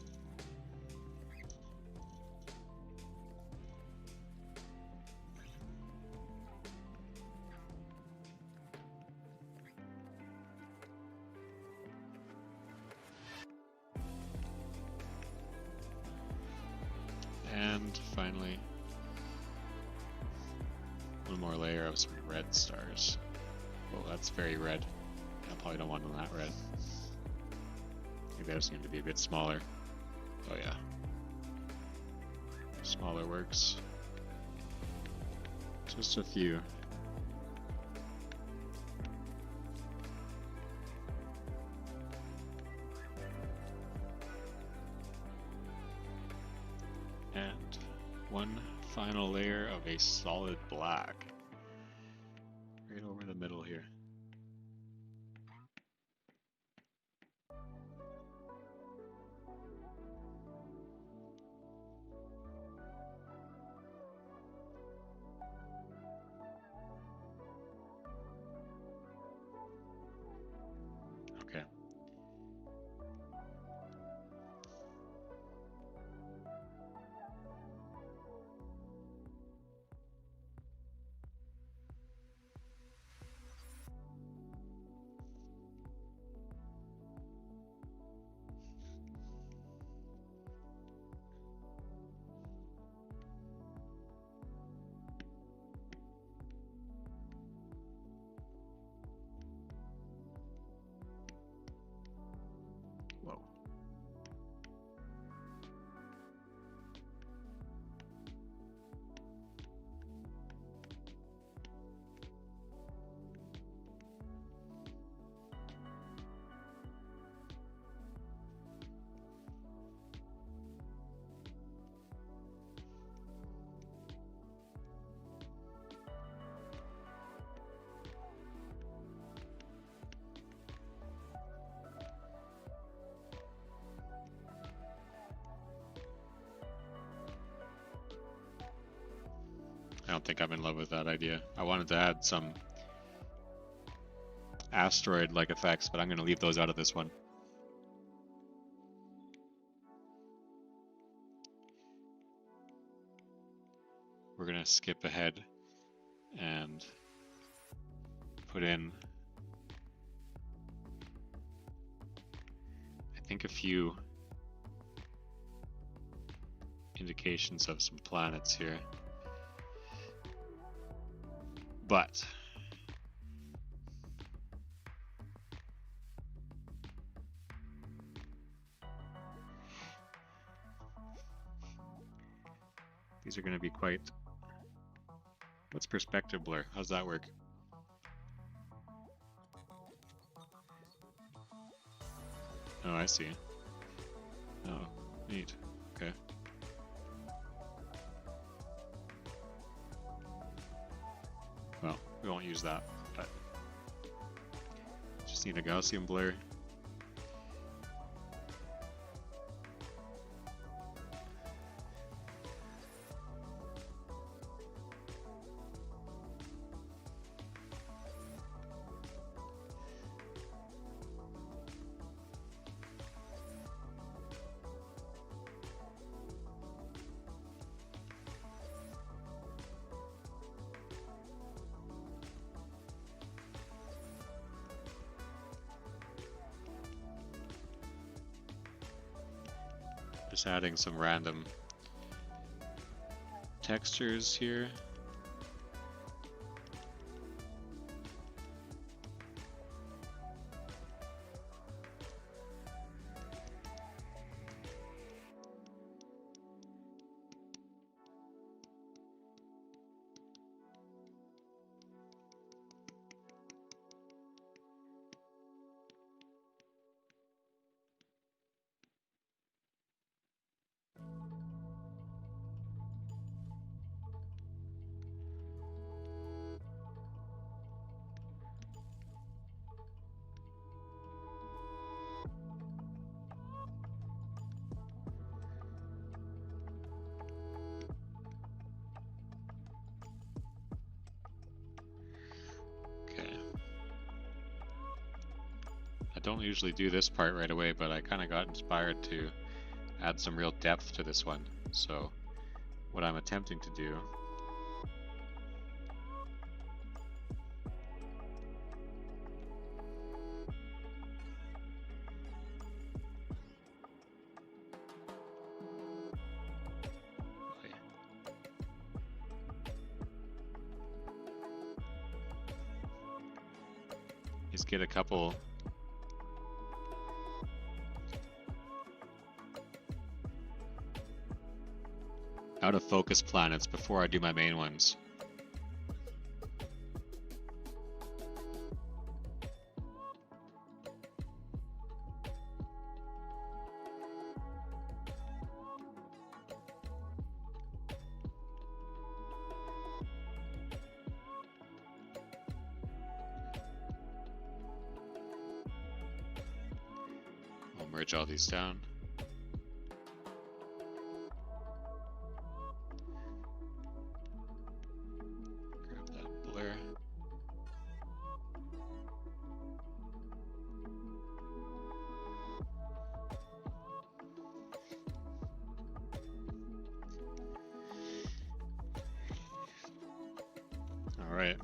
and finally, one more layer of some red stars. Oh, that's very red. I probably don't want them that red. Maybe those need to be a bit smaller. Oh yeah. Smaller works. Just a few. And one final layer of a solid black. Right over the middle here. Okay. don't think I'm in love with that idea. I wanted to add some asteroid-like effects, but I'm going to leave those out of this one. We're going to skip ahead and put in, I think, a few indications of some planets here. But these are going to be quite... What's perspective blur? How's that work? Oh, I see. Oh, neat. Okay. Well, we won't use that, but just need a Gaussian blur. Just adding some random textures here. I don't usually do this part right away, but I kind of got inspired to add some real depth to this one. So what I'm attempting to do is get a couple out of focus planets before I do my main ones. I'll merge all these down. All right.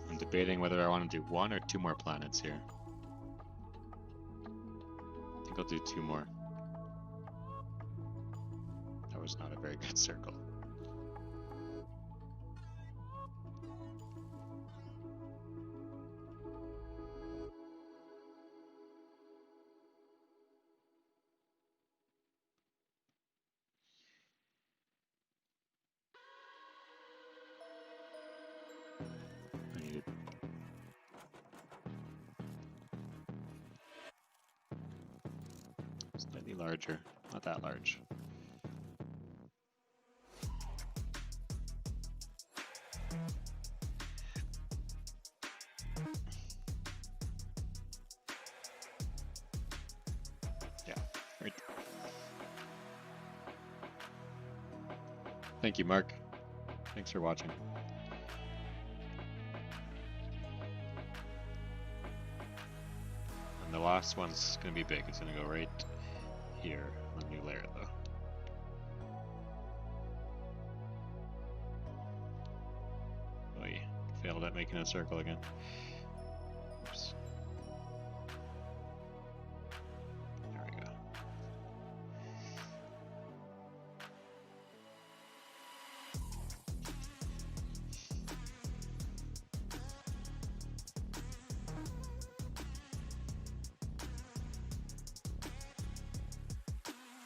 I'm debating whether I want to do 1 or 2 more planets here. I think I'll do 2 more. That was not a very good circle. Slightly larger, not that large. Yeah, right. Thank you, Mark. Thanks for watching. And the last one's gonna be big. It's gonna go right here on the new layer though. We failed at making a circle again. Oops. There we go.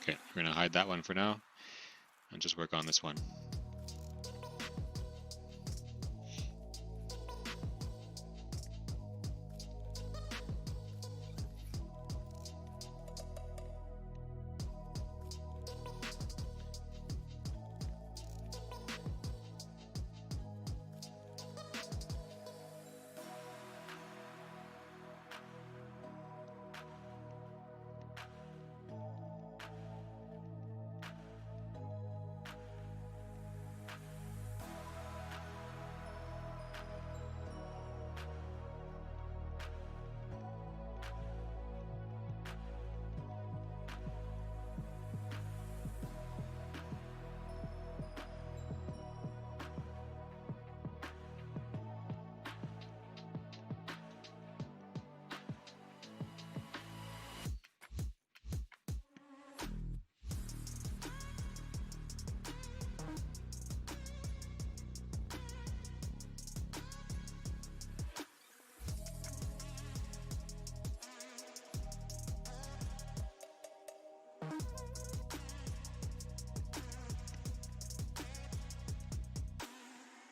Okay, we're gonna hide that one for now and just work on this one.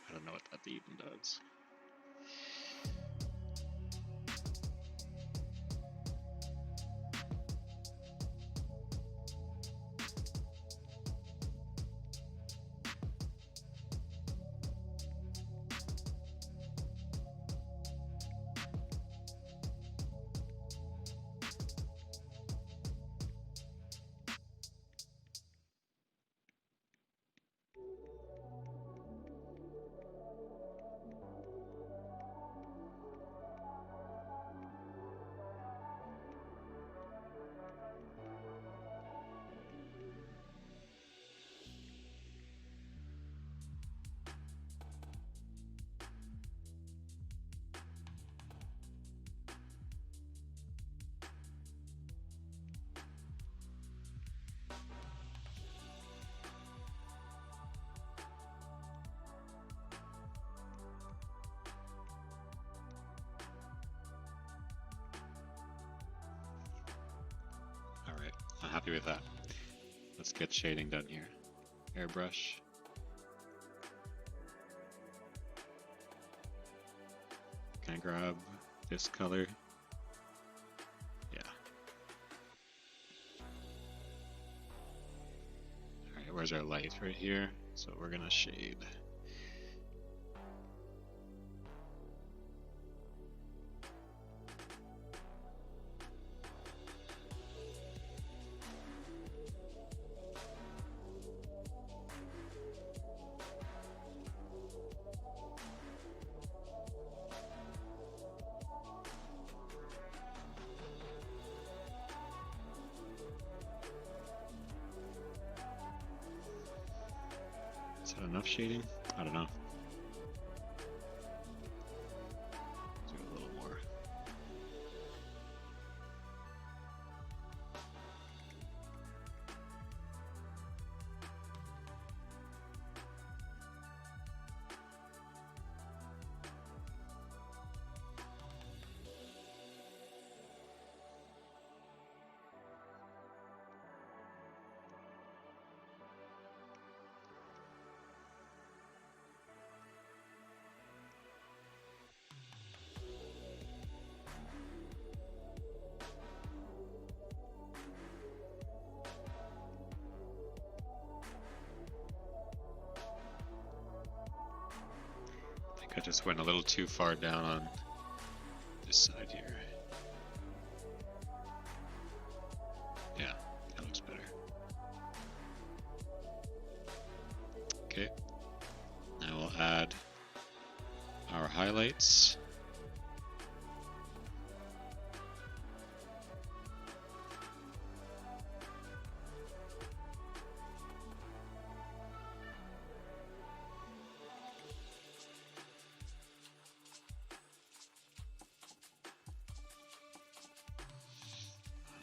I don't know what that even does. Alright, I'm happy with that. Let's get shading done here. Airbrush. Can I grab this color? Yeah. Alright, where's our light? Right here. So we're gonna shade. Is that enough shading? I don't know. Let's do a little more. I just went a little too far down on this side here. Yeah, that looks better. Okay, now we'll add our highlights.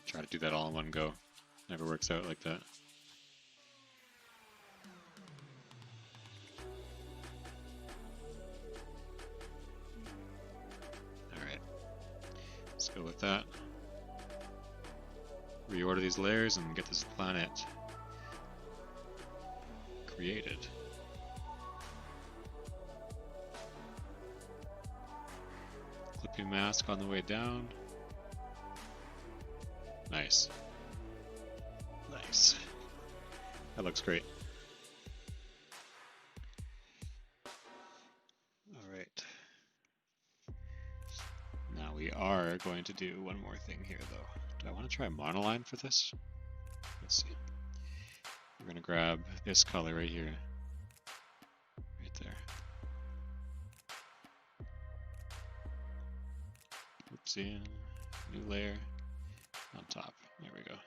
Try to do that all in one go. Never works out like that. Alright, let's go with that. Reorder these layers and get this planet created. Clipping mask on the way down. Nice. Nice. That looks great. Alright. Now we are going to do one more thing here though. Do I want to try monoline for this? Let's see. We're going to grab this color right here. Right there. Oopsie. New layer. On top. There we go.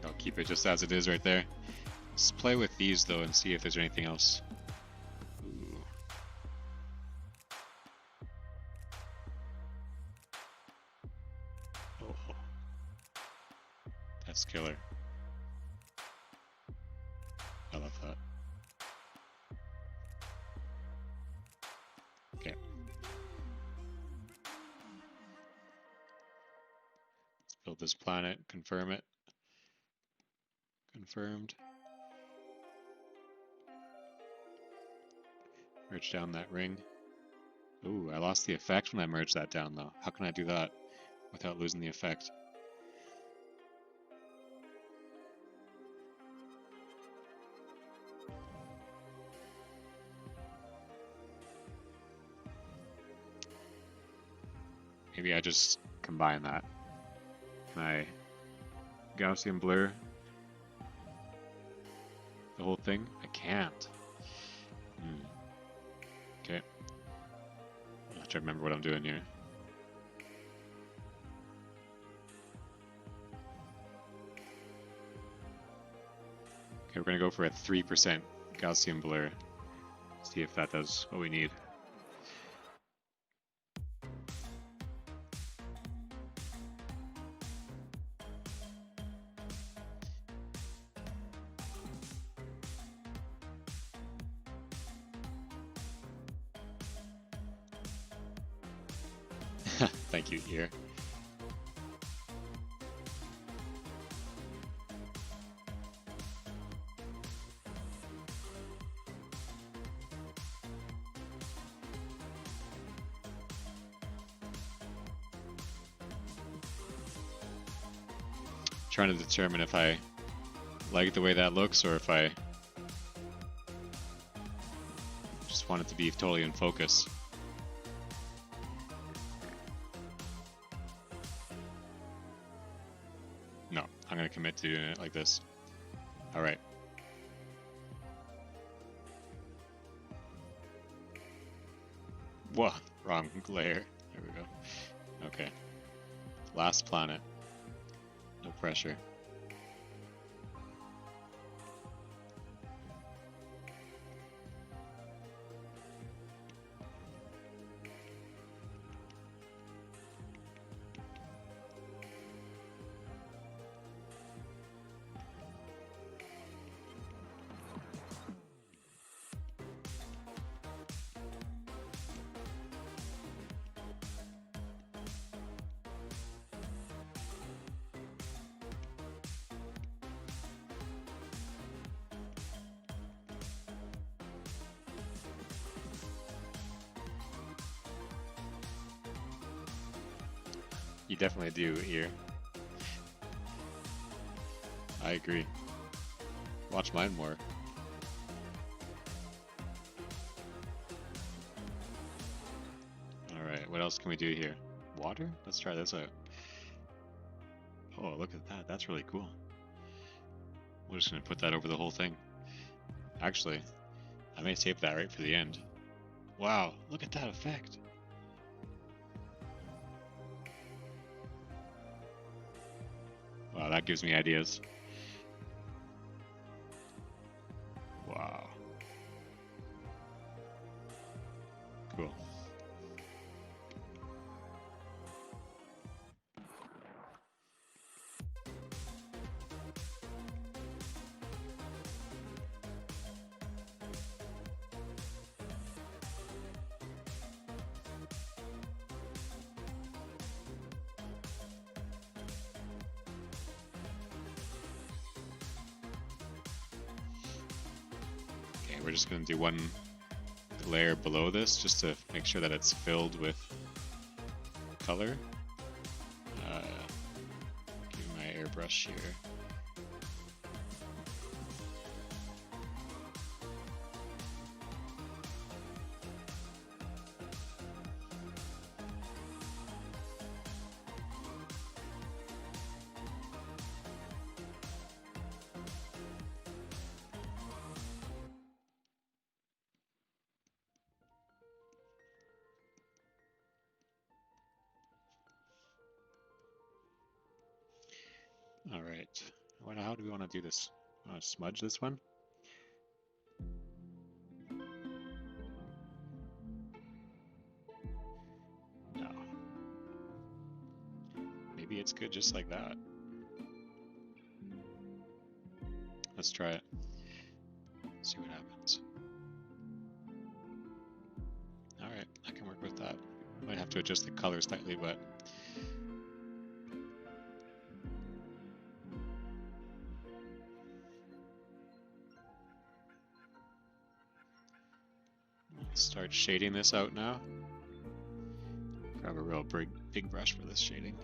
I'll keep it just as it is right there. Let's play with these though and see if there's anything else. Ooh. Oh, that's killer. I love that. Okay. Let's build this planet, confirm it. Confirmed. Merge down that ring. Ooh, I lost the effect when I merged that down though. How can I do that without losing the effect? Maybe I just combine that. Can I Gaussian blur the whole thing? I can't. Okay. I'll have to remember what I'm doing here. Okay, we're going to go for a 3% Gaussian blur. See if that does what we need. Thank you, ear. Trying to determine if I like the way that looks or if I just want it to be totally in focus. No, I'm going to commit to doing it like this. All right. Whoa, wrong layer. There we go. Okay. Last planet. No pressure. You definitely do, ear. I agree. Watch mine more. Alright, what else can we do here? Water? Let's try this out. Oh, look at that. That's really cool. We're just going to put that over the whole thing. Actually, I may save that right for the end. Wow, look at that effect. Wow, that gives me ideas. Wow. Cool. We're just going to do one layer below this just to make sure that it's filled with color. Give my airbrush here. All right. How do we want to do this? Smudge this one? No. Maybe it's good just like that. Let's try it. See what happens. All right, I can work with that. Might have to adjust the color slightly, but start shading this out now. Grab a real big brush for this shading.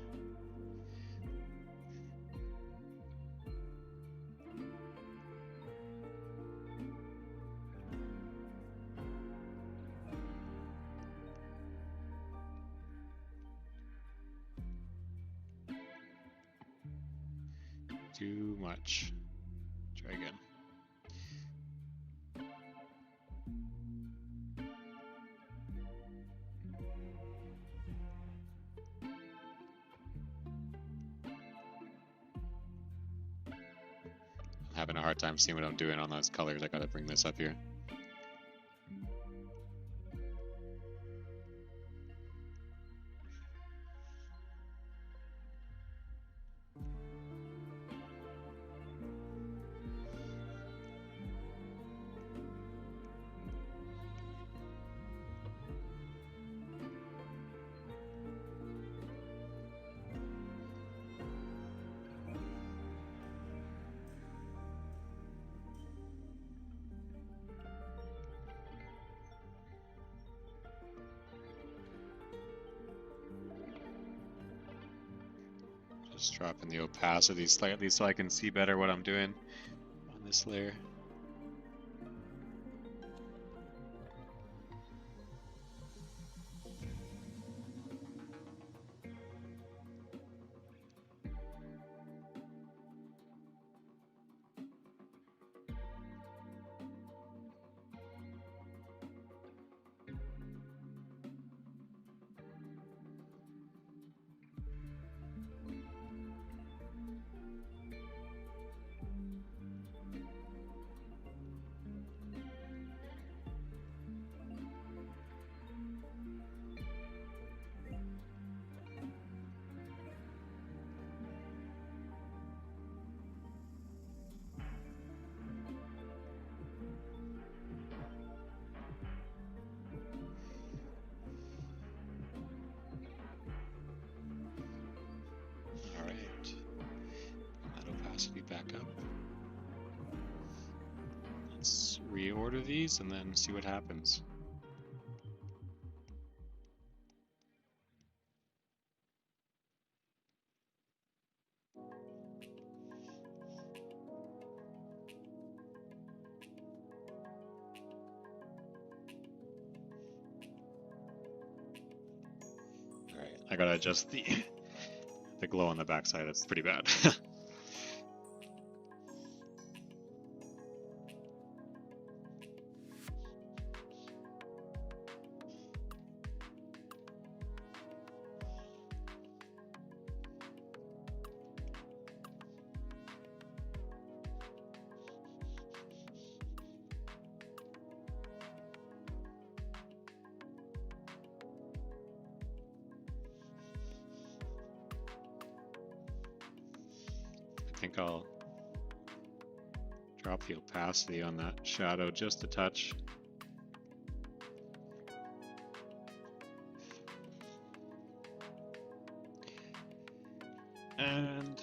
Too much. Try again. Having a hard time seeing what I'm doing on those colors. I gotta bring this up here. Just dropping the opacity slightly so I can see better what I'm doing on this layer. Back up. Let's reorder these and then see what happens. Alright, I gotta adjust the glow on the backside. That's pretty bad. I think I'll drop the opacity on that shadow just a touch. And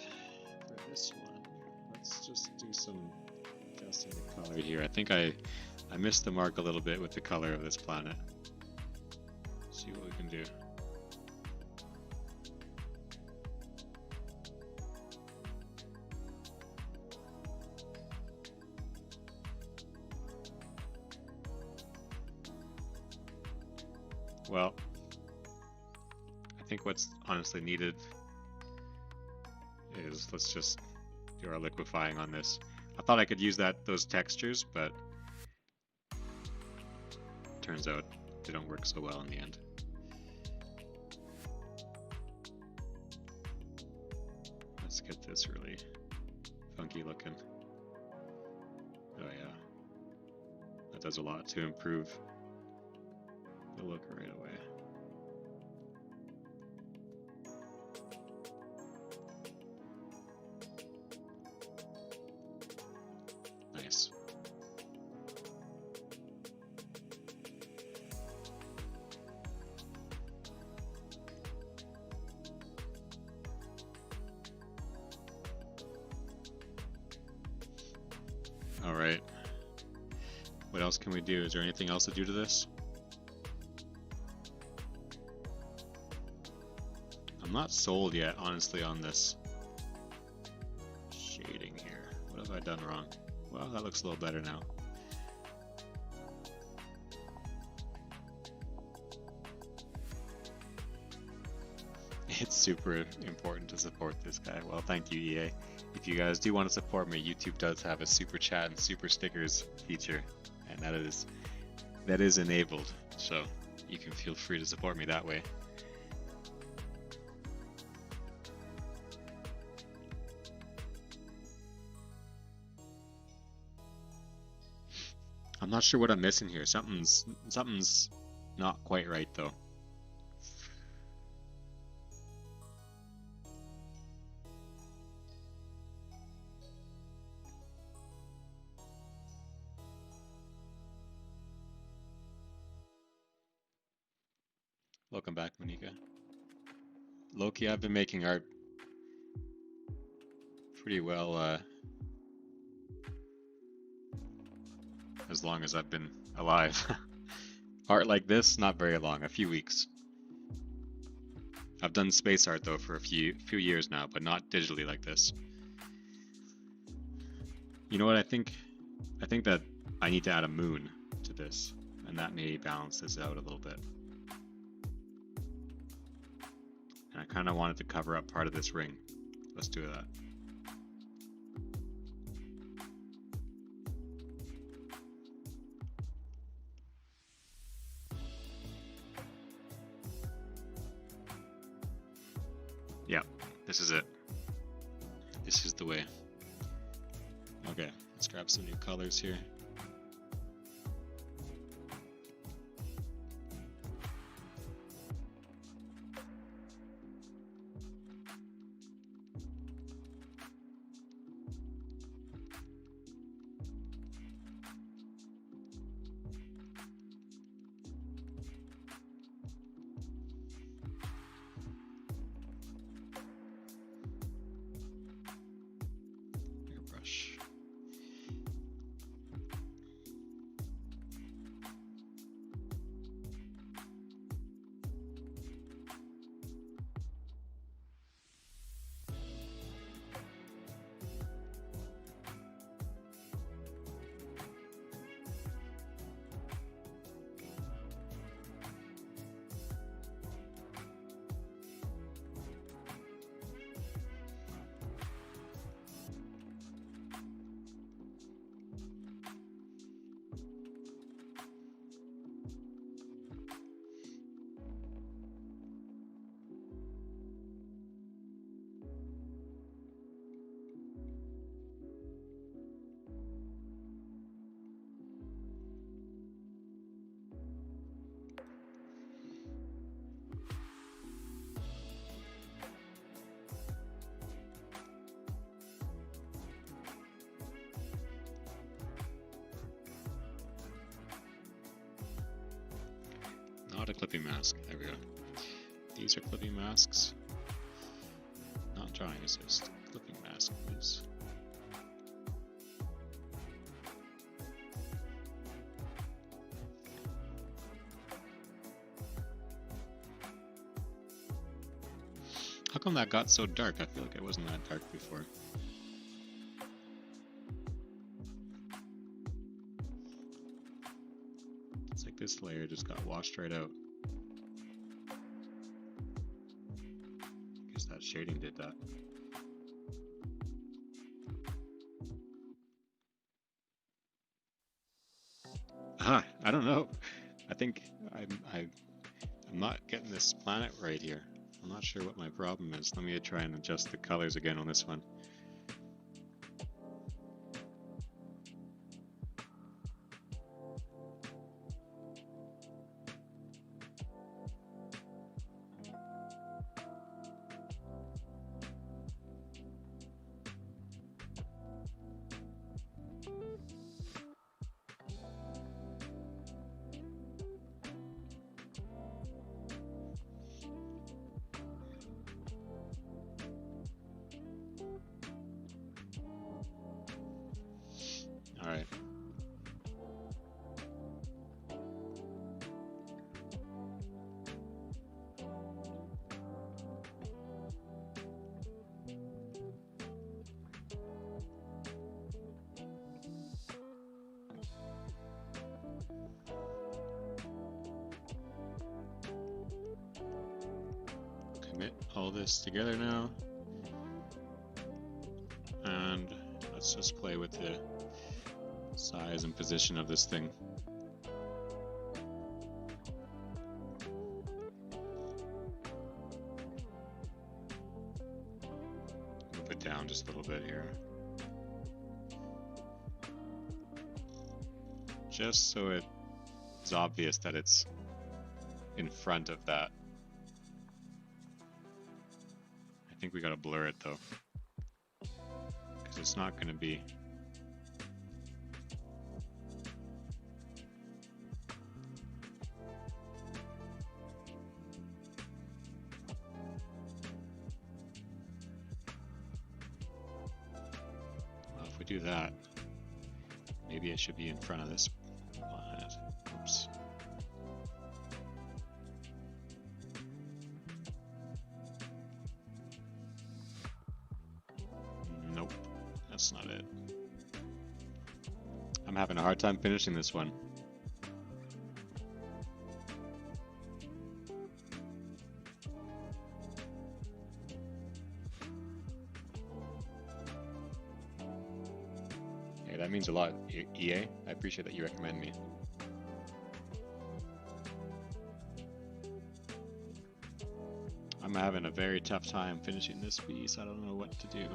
for this one, let's just do some adjusting the color here. I think I missed the mark a little bit with the color of this planet. See what we can do. Well, I think what's honestly needed is let's just do our liquefying on this. I thought I could use those textures, but turns out they don't work so well in the end. Let's get this really funky looking. Oh yeah, that does a lot to improve the look right away. Nice. All right. What else can we do? Is there anything else to do to this? I'm not sold yet, honestly, on this shading here. What have I done wrong? Well, that looks a little better now. It's super important to support this guy. Well, thank you, EA. If you guys do want to support me, YouTube does have a super chat and super stickers feature, and that is enabled, so you can feel free to support me that way. I'm not sure what I'm missing here. Something's not quite right though. Welcome back, Monika. Loki, I've been making art pretty well as long as I've been alive. Art like this, not very long, a few weeks. I've done space art though for a few years now, but not digitally like this. You know what I think? I think that I need to add a moon to this, and that may balance this out a little bit. And I kind of wanted to cover up part of this ring. Let's do that. Yeah, this is it. This is the way. Okay, let's grab some new colors here. Airbrush. Not a clipping mask. There we go. These are clipping masks. Not drawing assist. Clipping mask, please. How come that got so dark? I feel like it wasn't that dark before. It's like this layer just got washed right out. Guess that shading did that. I don't know. I think I'm not getting this planet right here. I'm not sure what my problem is. Let me try and adjust the colors again on this one. All right. Commit all this together now. And let's just play with the size and position of this thing. Move it down just a little bit here. Just so it's obvious that it's in front of that. I think we gotta blur it though, because it's not gonna be. Well, if we do that, maybe it should be in front of this planet. Oops. That's not it. I'm having a hard time finishing this one. Hey, that means a lot, EA. I appreciate that you recommend me. I'm having a very tough time finishing this piece. I don't know what to do.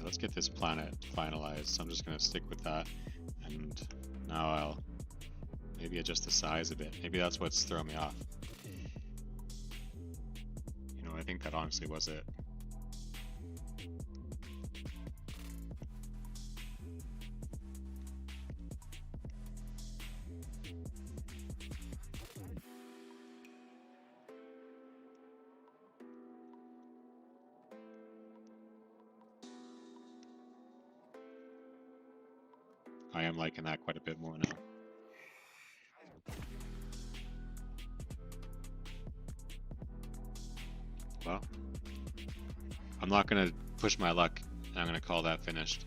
Let's get this planet finalized. So I'm just going to stick with that, and now I'll maybe adjust the size a bit. Maybe that's what's throwing me off. You know, I think that honestly was it. I am liking that quite a bit more now. Well, I'm not going to push my luck, and I'm going to call that finished.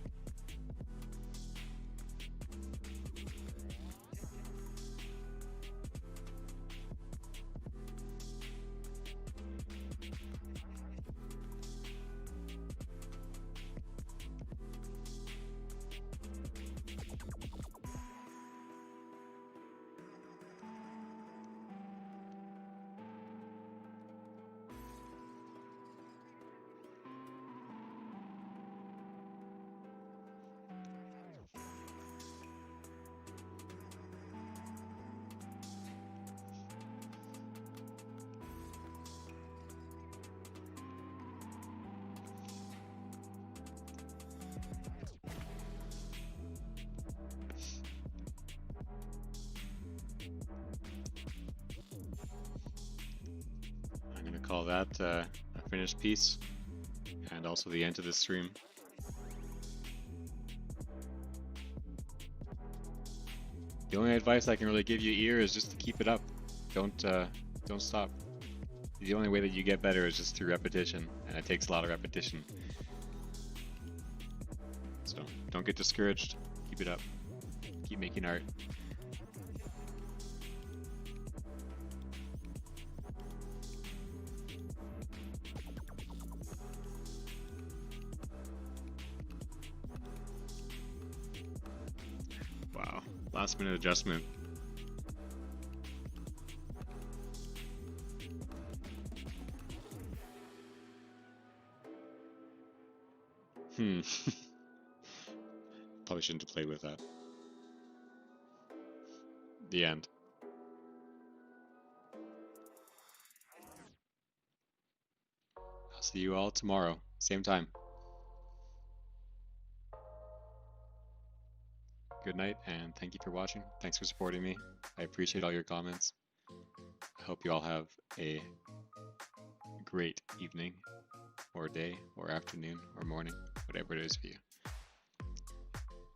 Call that a finished piece, and also the end of the stream. The only advice I can really give you here is just to keep it up. Don't stop. The only way that you get better is just through repetition, and it takes a lot of repetition. So don't get discouraged. Keep it up. Keep making art. Wow, last minute adjustment. Probably shouldn't have played with that. The end. I'll see you all tomorrow, same time. Good night, and thank you for watching. Thanks for supporting me. I appreciate all your comments. I hope you all have a great evening, or day, or afternoon, or morning, whatever it is for you.